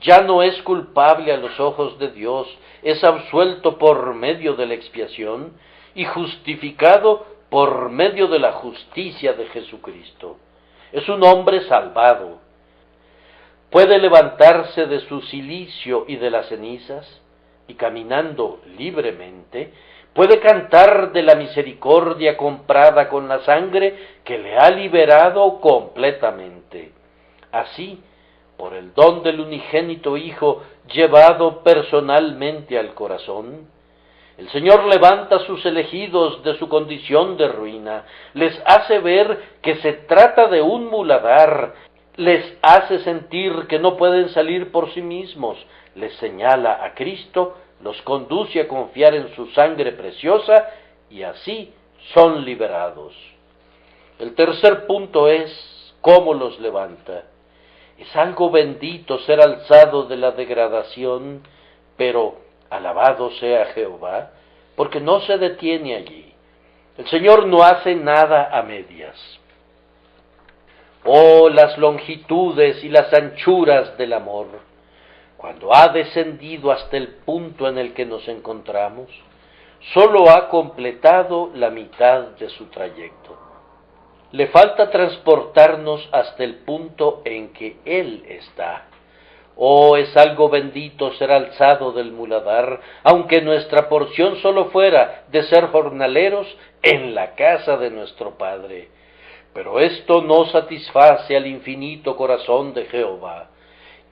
ya no es culpable a los ojos de Dios, es absuelto por medio de la expiación y justificado por medio de la justicia de Jesucristo. Es un hombre salvado. Puede levantarse de su cilicio y de las cenizas, y caminando libremente, puede cantar de la misericordia comprada con la sangre que le ha liberado completamente. Así, por el don del unigénito Hijo llevado personalmente al corazón, el Señor levanta a sus elegidos de su condición de ruina, les hace ver que se trata de un muladar, les hace sentir que no pueden salir por sí mismos, les señala a Cristo, los conduce a confiar en su sangre preciosa y así son liberados. El tercer punto es cómo los levanta. Es algo bendito ser alzado de la degradación, pero alabado sea Jehová, porque no se detiene allí. El Señor no hace nada a medias. Oh, las longitudes y las anchuras del amor, cuando ha descendido hasta el punto en el que nos encontramos, solo ha completado la mitad de su trayecto. Le falta transportarnos hasta el punto en que Él está. Oh, es algo bendito ser alzado del muladar, aunque nuestra porción solo fuera de ser jornaleros en la casa de nuestro Padre. Pero esto no satisface al infinito corazón de Jehová.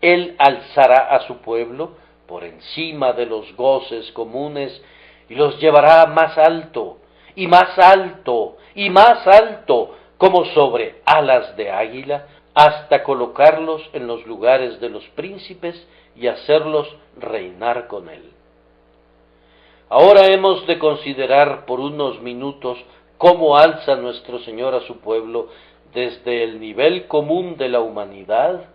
Él alzará a su pueblo por encima de los goces comunes y los llevará más alto, y más alto, y más alto, como sobre alas de águila, hasta colocarlos en los lugares de los príncipes y hacerlos reinar con él. Ahora hemos de considerar por unos minutos cómo alza nuestro Señor a su pueblo desde el nivel común de la humanidad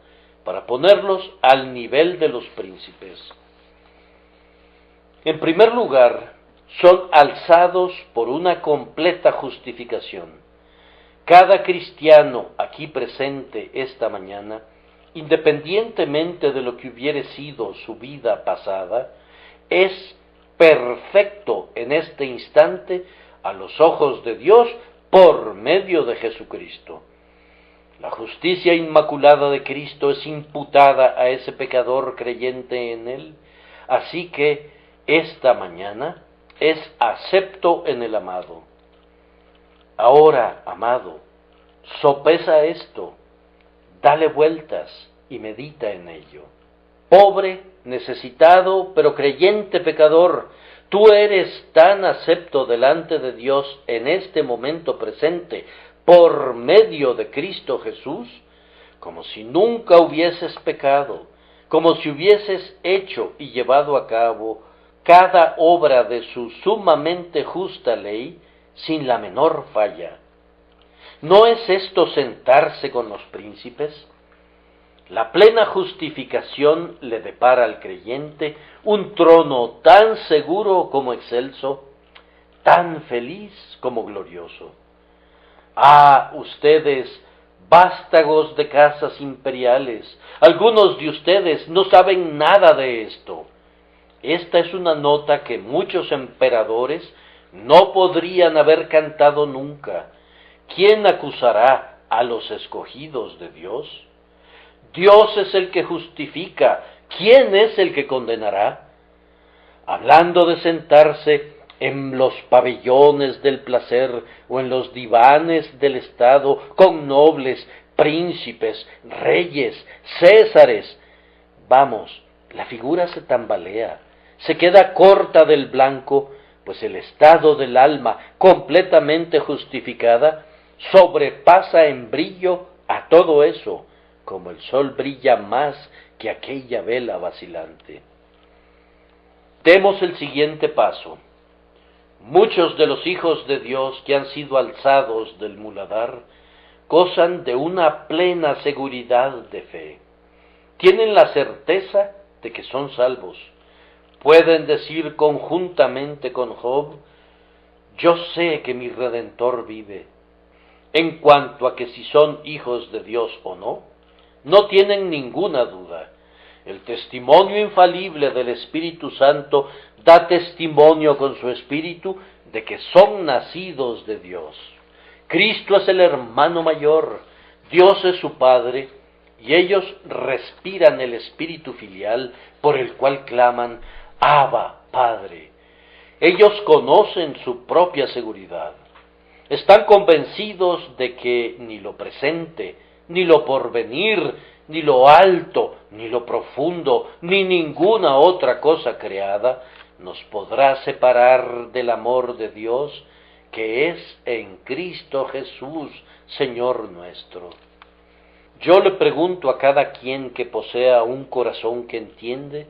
para ponerlos al nivel de los príncipes. En primer lugar, son alzados por una completa justificación. Cada cristiano aquí presente esta mañana, independientemente de lo que hubiere sido su vida pasada, es perfecto en este instante a los ojos de Dios por medio de Jesucristo. La justicia inmaculada de Cristo es imputada a ese pecador creyente en Él, así que esta mañana es acepto en el amado. Ahora, amado, sopesa esto, dale vueltas y medita en ello. Pobre, necesitado, pero creyente pecador, tú eres tan acepto delante de Dios en este momento presente por medio de Cristo Jesús, como si nunca hubieses pecado, como si hubieses hecho y llevado a cabo cada obra de su sumamente justa ley sin la menor falla. ¿No es esto sentarse con los príncipes? La plena justificación le depara al creyente un trono tan seguro como excelso, tan feliz como glorioso. Ah, ustedes, vástagos de casas imperiales, algunos de ustedes no saben nada de esto. Esta es una nota que muchos emperadores no podrían haber cantado nunca. ¿Quién acusará a los escogidos de Dios? Dios es el que justifica. ¿Quién es el que condenará? Hablando de sentarse en los pabellones del placer o en los divanes del Estado con nobles, príncipes, reyes, césares. Vamos, la figura se tambalea, se queda corta del blanco, pues el estado del alma completamente justificada sobrepasa en brillo a todo eso, como el sol brilla más que aquella vela vacilante. Demos el siguiente paso. Muchos de los hijos de Dios que han sido alzados del muladar gozan de una plena seguridad de fe. Tienen la certeza de que son salvos. Pueden decir conjuntamente con Job: yo sé que mi Redentor vive. En cuanto a que si son hijos de Dios o no, no tienen ninguna duda. El testimonio infalible del Espíritu Santo da testimonio con su Espíritu de que son nacidos de Dios. Cristo es el hermano mayor, Dios es su Padre, y ellos respiran el Espíritu filial por el cual claman: Abba, Padre. Ellos conocen su propia seguridad. Están convencidos de que ni lo presente, ni lo porvenir, ni lo alto, ni lo profundo, ni ninguna otra cosa creada nos podrá separar del amor de Dios, que es en Cristo Jesús, Señor nuestro. Yo le pregunto a cada quien que posea un corazón que entiende,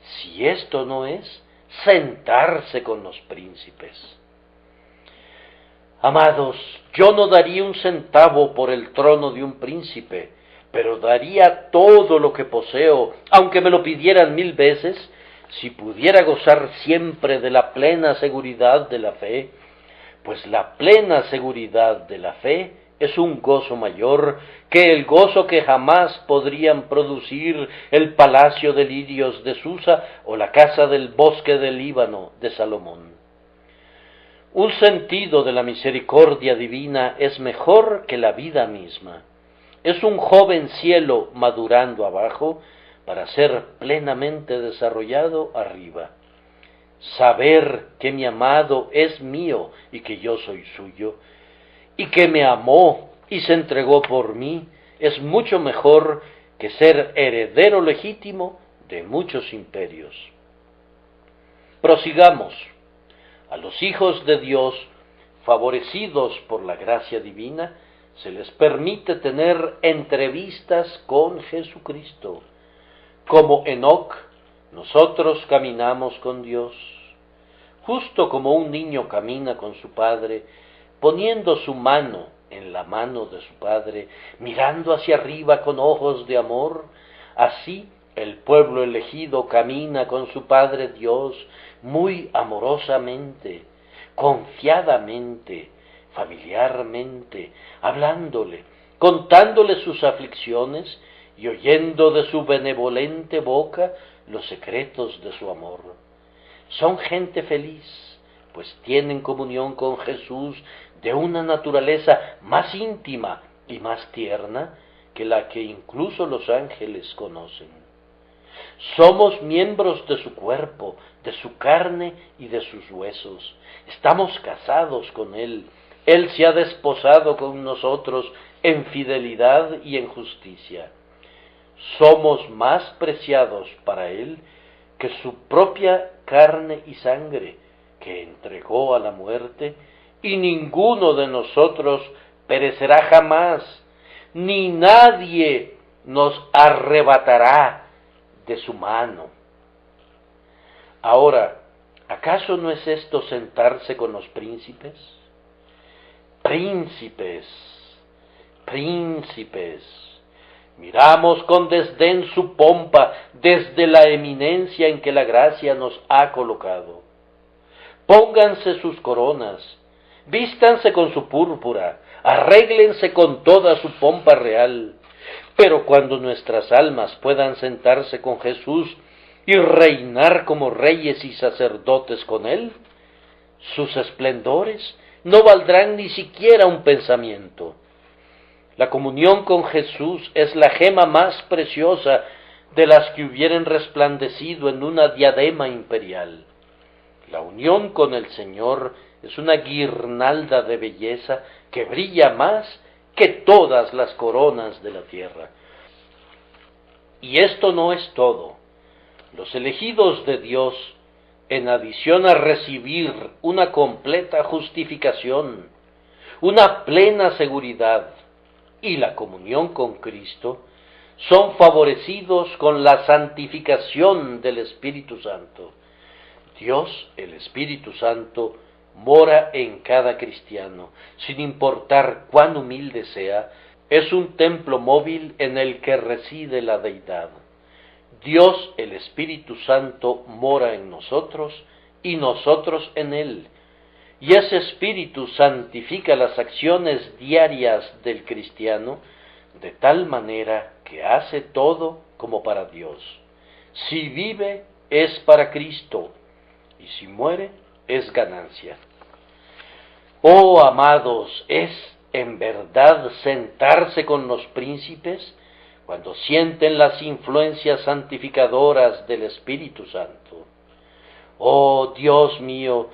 si esto no es sentarse con los príncipes. Amados, yo no daría un centavo por el trono de un príncipe, pero daría todo lo que poseo, aunque me lo pidieran 1000 veces, si pudiera gozar siempre de la plena seguridad de la fe, pues la plena seguridad de la fe es un gozo mayor que el gozo que jamás podrían producir el palacio de lirios de Susa o la casa del bosque del Líbano de Salomón. Un sentido de la misericordia divina es mejor que la vida misma. Es un joven cielo madurando abajo para ser plenamente desarrollado arriba. Saber que mi amado es mío y que yo soy suyo, y que me amó y se entregó por mí, es mucho mejor que ser heredero legítimo de muchos imperios. Prosigamos. A los hijos de Dios, favorecidos por la gracia divina, se les permite tener entrevistas con Jesucristo. Como Enoc, nosotros caminamos con Dios, justo como un niño camina con su padre, poniendo su mano en la mano de su padre, mirando hacia arriba con ojos de amor. Así el pueblo elegido camina con su Padre Dios muy amorosamente, confiadamente, familiarmente, hablándole, contándole sus aflicciones y oyendo de su benevolente boca los secretos de su amor. Son gente feliz, pues tienen comunión con Jesús de una naturaleza más íntima y más tierna que la que incluso los ángeles conocen. Somos miembros de su cuerpo, de su carne y de sus huesos. Estamos casados con Él. Él se ha desposado con nosotros en fidelidad y en justicia. Somos más preciados para Él que su propia carne y sangre, que entregó a la muerte, y ninguno de nosotros perecerá jamás, ni nadie nos arrebatará de su mano. Ahora, ¿acaso no es esto sentarse con los príncipes? Príncipes, príncipes, miramos con desdén su pompa desde la eminencia en que la gracia nos ha colocado. Pónganse sus coronas, vístanse con su púrpura, arréglense con toda su pompa real. Pero cuando nuestras almas puedan sentarse con Jesús y reinar como reyes y sacerdotes con Él, sus esplendores no valdrán ni siquiera un pensamiento. La comunión con Jesús es la gema más preciosa de las que hubieran resplandecido en una diadema imperial. La unión con el Señor es una guirnalda de belleza que brilla más que todas las coronas de la tierra. Y esto no es todo. Los elegidos de Dios, en adición a recibir una completa justificación, una plena seguridad y la comunión con Cristo, son favorecidos con la santificación del Espíritu Santo. Dios, el Espíritu Santo, mora en cada cristiano, sin importar cuán humilde sea. Es un templo móvil en el que reside la deidad. Dios, el Espíritu Santo, mora en nosotros y nosotros en Él. Y ese Espíritu santifica las acciones diarias del cristiano de tal manera que hace todo como para Dios. Si vive, es para Cristo, y si muere, es ganancia. Oh amados, es en verdad sentarse con los príncipes cuando sienten las influencias santificadoras del Espíritu Santo. Oh Dios mío,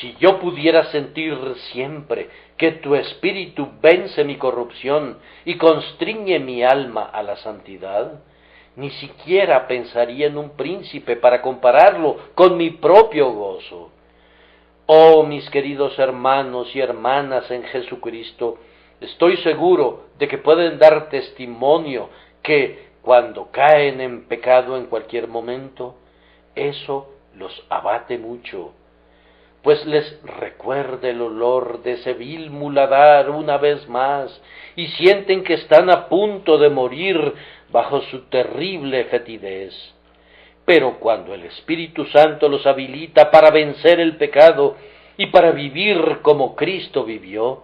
si yo pudiera sentir siempre que tu Espíritu vence mi corrupción y constriñe mi alma a la santidad, ni siquiera pensaría en un príncipe para compararlo con mi propio gozo. Oh, mis queridos hermanos y hermanas en Jesucristo, estoy seguro de que pueden dar testimonio que cuando caen en pecado en cualquier momento, eso los abate mucho. pues les recuerda el olor de ese vil muladar una vez más, y sienten que están a punto de morir bajo su terrible fetidez. Pero cuando el Espíritu Santo los habilita para vencer el pecado y para vivir como Cristo vivió,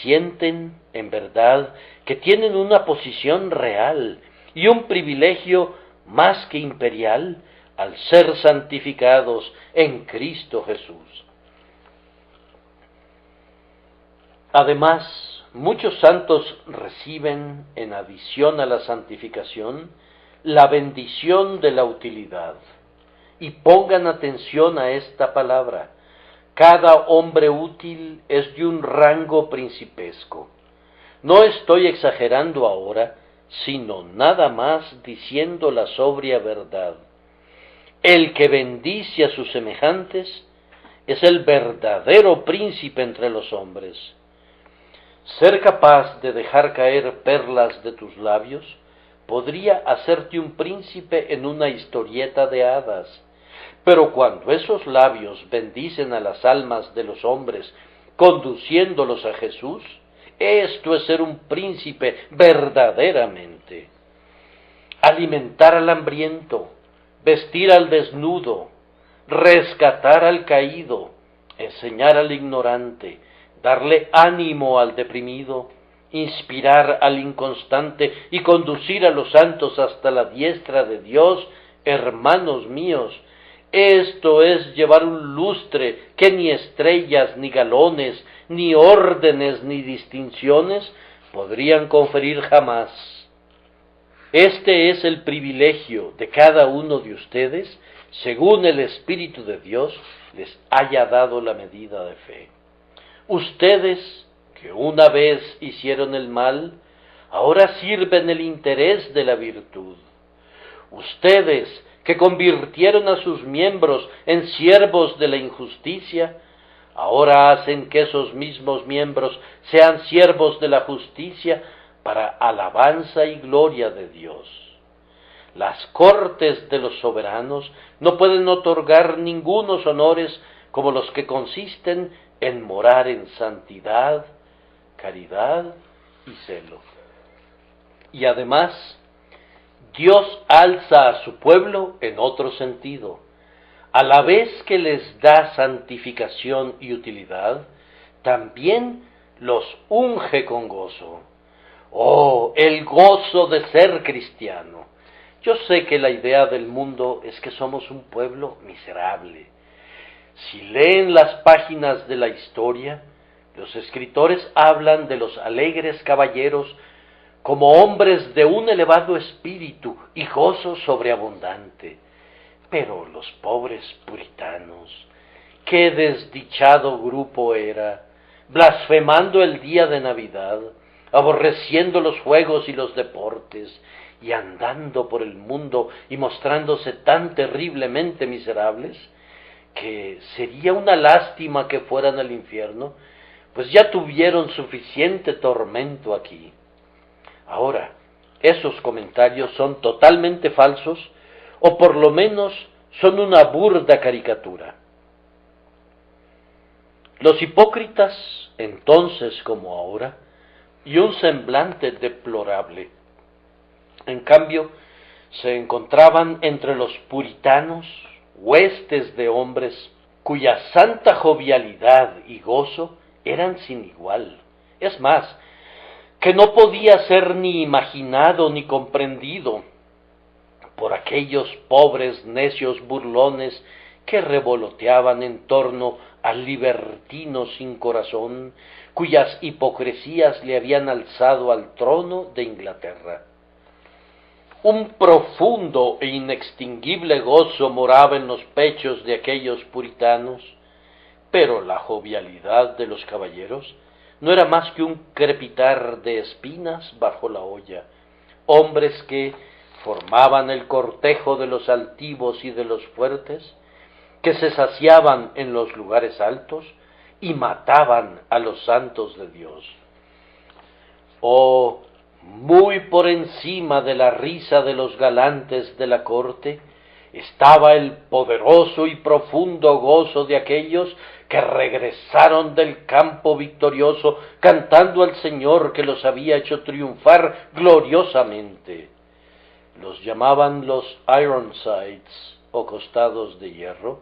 sienten, en verdad, que tienen una posición real y un privilegio más que imperial al ser santificados en Cristo Jesús. Además, muchos santos reciben, en adición a la santificación, la bendición de la utilidad. Y pongan atención a esta palabra. Cada hombre útil es de un rango principesco. No estoy exagerando ahora, sino nada más diciendo la sobria verdad. El que bendice a sus semejantes es el verdadero príncipe entre los hombres. Ser capaz de dejar caer perlas de tus labios podría hacerte un príncipe en una historieta de hadas, pero cuando esos labios bendicen a las almas de los hombres, conduciéndolos a Jesús, esto es ser un príncipe verdaderamente. Alimentar al hambriento, vestir al desnudo, rescatar al caído, enseñar al ignorante, darle ánimo al deprimido, inspirar al inconstante y conducir a los santos hasta la diestra de Dios, hermanos míos, esto es llevar un lustre que ni estrellas, ni galones, ni órdenes, ni distinciones podrían conferir jamás. Este es el privilegio de cada uno de ustedes, según el Espíritu de Dios les haya dado la medida de fe. Ustedes, que una vez hicieron el mal, ahora sirven el interés de la virtud. Ustedes, que convirtieron a sus miembros en siervos de la injusticia, ahora hacen que esos mismos miembros sean siervos de la justicia para alabanza y gloria de Dios. Las cortes de los soberanos no pueden otorgar ningunos honores como los que consisten en morar en santidad, caridad y celo. Y además, Dios alza a su pueblo en otro sentido. A la vez que les da santificación y utilidad, también los unge con gozo. ¡Oh, el gozo de ser cristiano! Yo sé que la idea del mundo es que somos un pueblo miserable. Si leen las páginas de la historia, los escritores hablan de los alegres caballeros como hombres de un elevado espíritu y gozo sobreabundante. Pero los pobres puritanos, qué desdichado grupo era, blasfemando el día de Navidad, aborreciendo los juegos y los deportes, y andando por el mundo y mostrándose tan terriblemente miserables, que sería una lástima que fueran al infierno, pues ya tuvieron suficiente tormento aquí. Ahora, esos comentarios son totalmente falsos, o por lo menos son una burda caricatura. Los hipócritas, entonces como ahora, y un semblante deplorable, en cambio, se encontraban entre los puritanos huestes de hombres cuya santa jovialidad y gozo eran sin igual. Es más, que no podía ser ni imaginado ni comprendido por aquellos pobres necios burlones que revoloteaban en torno al libertino sin corazón, cuyas hipocresías le habían alzado al trono de Inglaterra. Un profundo e inextinguible gozo moraba en los pechos de aquellos puritanos, pero la jovialidad de los caballeros no era más que un crepitar de espinas bajo la olla, hombres que formaban el cortejo de los altivos y de los fuertes, que se saciaban en los lugares altos y mataban a los santos de Dios. Oh, muy por encima de la risa de los galantes de la corte, estaba el poderoso y profundo gozo de aquellos que regresaron del campo victorioso, cantando al Señor que los había hecho triunfar gloriosamente. Los llamaban los Ironsides, o costados de hierro,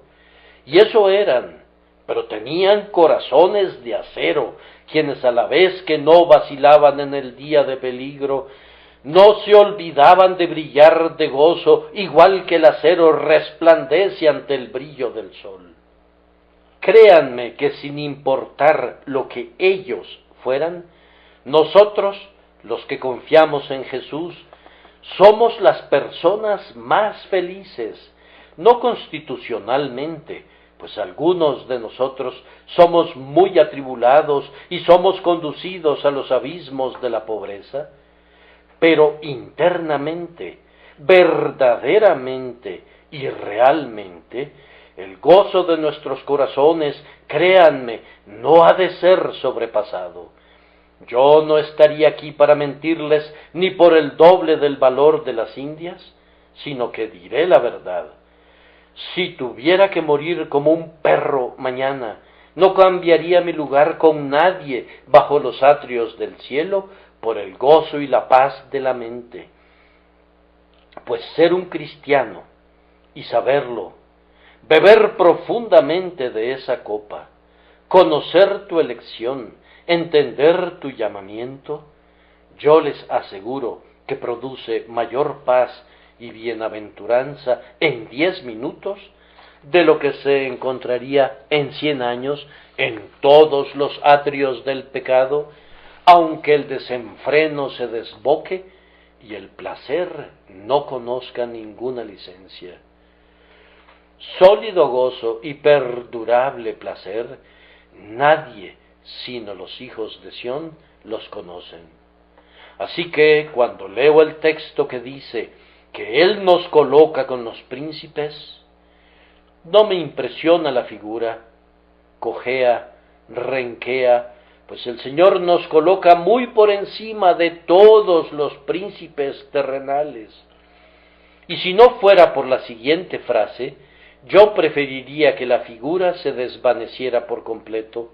y eso eran, pero tenían corazones de acero, quienes a la vez que no vacilaban en el día de peligro, no se olvidaban de brillar de gozo, igual que el acero resplandece ante el brillo del sol. Créanme que sin importar lo que ellos fueran, nosotros, los que confiamos en Jesús, somos las personas más felices, no constitucionalmente, pues algunos de nosotros somos muy atribulados y somos conducidos a los abismos de la pobreza, pero internamente, verdaderamente y realmente, el gozo de nuestros corazones, créanme, no ha de ser sobrepasado. Yo no estaría aquí para mentirles ni por el doble del valor de las Indias, sino que diré la verdad. Si tuviera que morir como un perro mañana, no cambiaría mi lugar con nadie bajo los atrios del cielo por el gozo y la paz de la mente. Pues ser un cristiano y saberlo, beber profundamente de esa copa, conocer tu elección, entender tu llamamiento, yo les aseguro que produce mayor paz y bienaventuranza en 10 minutos de lo que se encontraría en 100 años en todos los atrios del pecado, aunque el desenfreno se desboque y el placer no conozca ninguna licencia. Sólido gozo y perdurable placer, nadie sino los hijos de Sión los conocen. Así que cuando leo el texto que dice que Él nos coloca con los príncipes, no me impresiona la figura, cojea, renquea, pues el Señor nos coloca muy por encima de todos los príncipes terrenales. Y si no fuera por la siguiente frase, yo preferiría que la figura se desvaneciera por completo,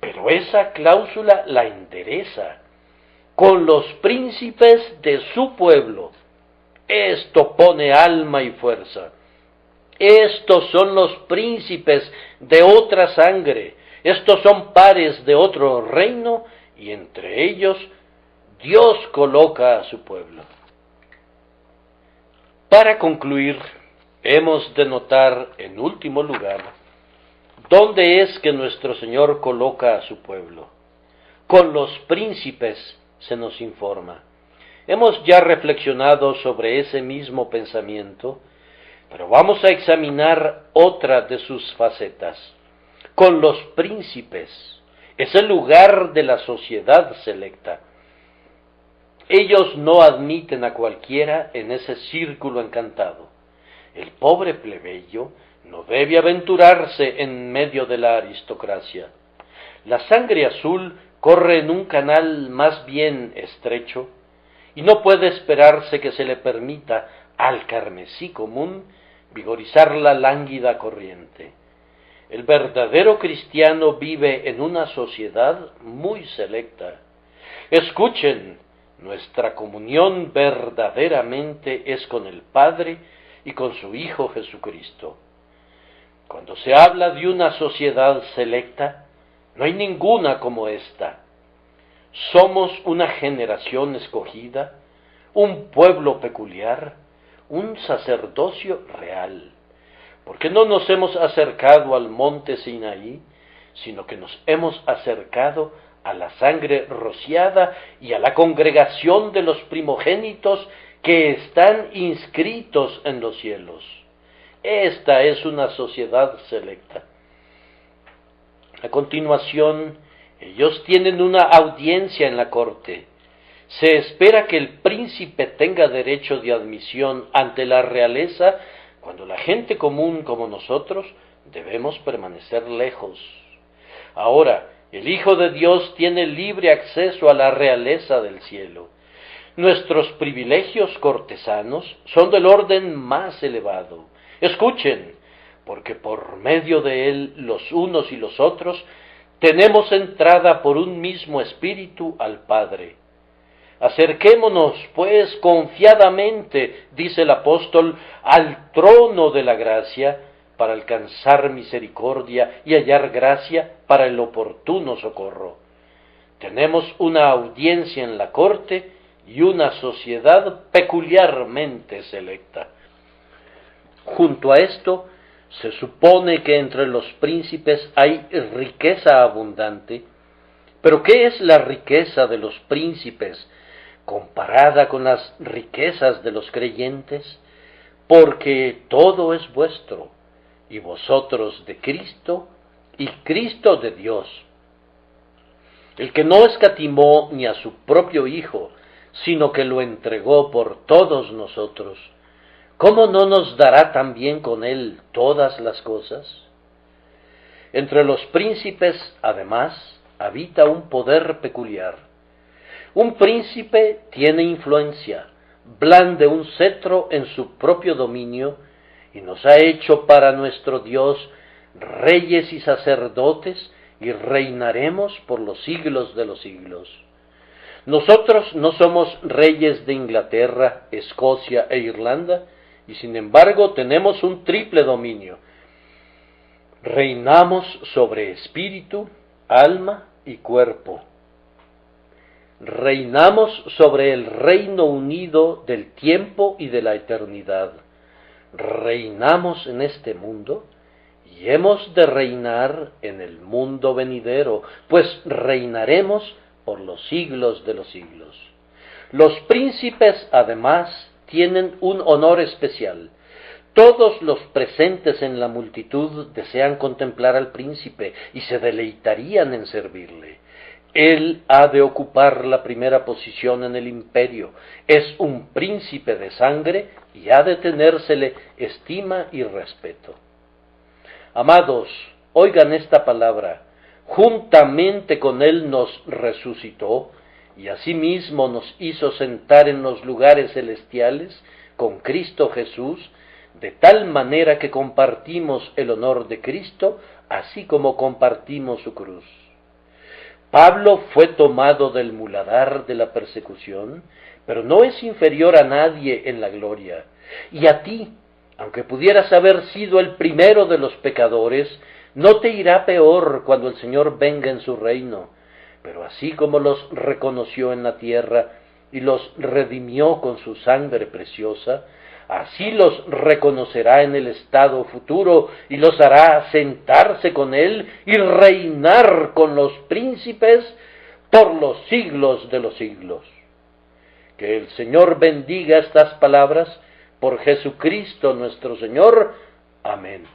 pero esa cláusula la endereza, con los príncipes de su pueblo. Esto pone alma y fuerza. Estos son los príncipes de otra sangre, estos son pares de otro reino, y entre ellos Dios coloca a su pueblo. Para concluir, hemos de notar, en último lugar, dónde es que nuestro Señor coloca a su pueblo. Con los príncipes se nos informa. Hemos ya reflexionado sobre ese mismo pensamiento, pero vamos a examinar otra de sus facetas. Con los príncipes es el lugar de la sociedad selecta. Ellos no admiten a cualquiera en ese círculo encantado. El pobre plebeyo no debe aventurarse en medio de la aristocracia. La sangre azul corre en un canal más bien estrecho, y no puede esperarse que se le permita al carmesí común vigorizar la lánguida corriente. El verdadero cristiano vive en una sociedad muy selecta. Escuchen, nuestra comunión verdaderamente es con el Padre y con su Hijo Jesucristo. Cuando se habla de una sociedad selecta, no hay ninguna como esta. Somos una generación escogida, un pueblo peculiar, un sacerdocio real, porque no nos hemos acercado al monte Sinaí, sino que nos hemos acercado a la sangre rociada y a la congregación de los primogénitos que están inscritos en los cielos. Esta es una sociedad selecta. A continuación, ellos tienen una audiencia en la corte. Se espera que el príncipe tenga derecho de admisión ante la realeza, cuando la gente común como nosotros debemos permanecer lejos. Ahora, el Hijo de Dios tiene libre acceso a la realeza del cielo. Nuestros privilegios cortesanos son del orden más elevado. Escuchen, porque por medio de él los unos y los otros tenemos entrada por un mismo espíritu al Padre. Acerquémonos, pues, confiadamente, dice el apóstol, al trono de la gracia, para alcanzar misericordia y hallar gracia para el oportuno socorro. Tenemos una audiencia en la corte y una sociedad peculiarmente selecta. Junto a esto, se supone que entre los príncipes hay riqueza abundante. Pero ¿qué es la riqueza de los príncipes comparada con las riquezas de los creyentes? Porque todo es vuestro, y vosotros de Cristo, y Cristo de Dios. El que no escatimó ni a su propio Hijo, sino que lo entregó por todos nosotros, ¿cómo no nos dará también con él todas las cosas? Entre los príncipes, además, habita un poder peculiar. Un príncipe tiene influencia, blande un cetro en su propio dominio, y nos ha hecho para nuestro Dios reyes y sacerdotes, y reinaremos por los siglos de los siglos. Nosotros no somos reyes de Inglaterra, Escocia e Irlanda, y sin embargo tenemos un triple dominio. Reinamos sobre espíritu, alma y cuerpo. Reinamos sobre el reino unido del tiempo y de la eternidad. Reinamos en este mundo y hemos de reinar en el mundo venidero, pues reinaremos por los siglos de los siglos. Los príncipes, además, tienen un honor especial. Todos los presentes en la multitud desean contemplar al príncipe y se deleitarían en servirle. Él ha de ocupar la primera posición en el imperio. Es un príncipe de sangre y ha de tenérsele estima y respeto. Amados, oigan esta palabra. Juntamente con él nos resucitó y asimismo nos hizo sentar en los lugares celestiales con Cristo Jesús, de tal manera que compartimos el honor de Cristo, así como compartimos su cruz. Pablo fue tomado del muladar de la persecución, pero no es inferior a nadie en la gloria. Y a ti, aunque pudieras haber sido el primero de los pecadores, no te irá peor cuando el Señor venga en su reino. Pero así como los reconoció en la tierra y los redimió con su sangre preciosa, así los reconocerá en el estado futuro y los hará sentarse con él y reinar con los príncipes por los siglos de los siglos. Que el Señor bendiga estas palabras por Jesucristo nuestro Señor. Amén.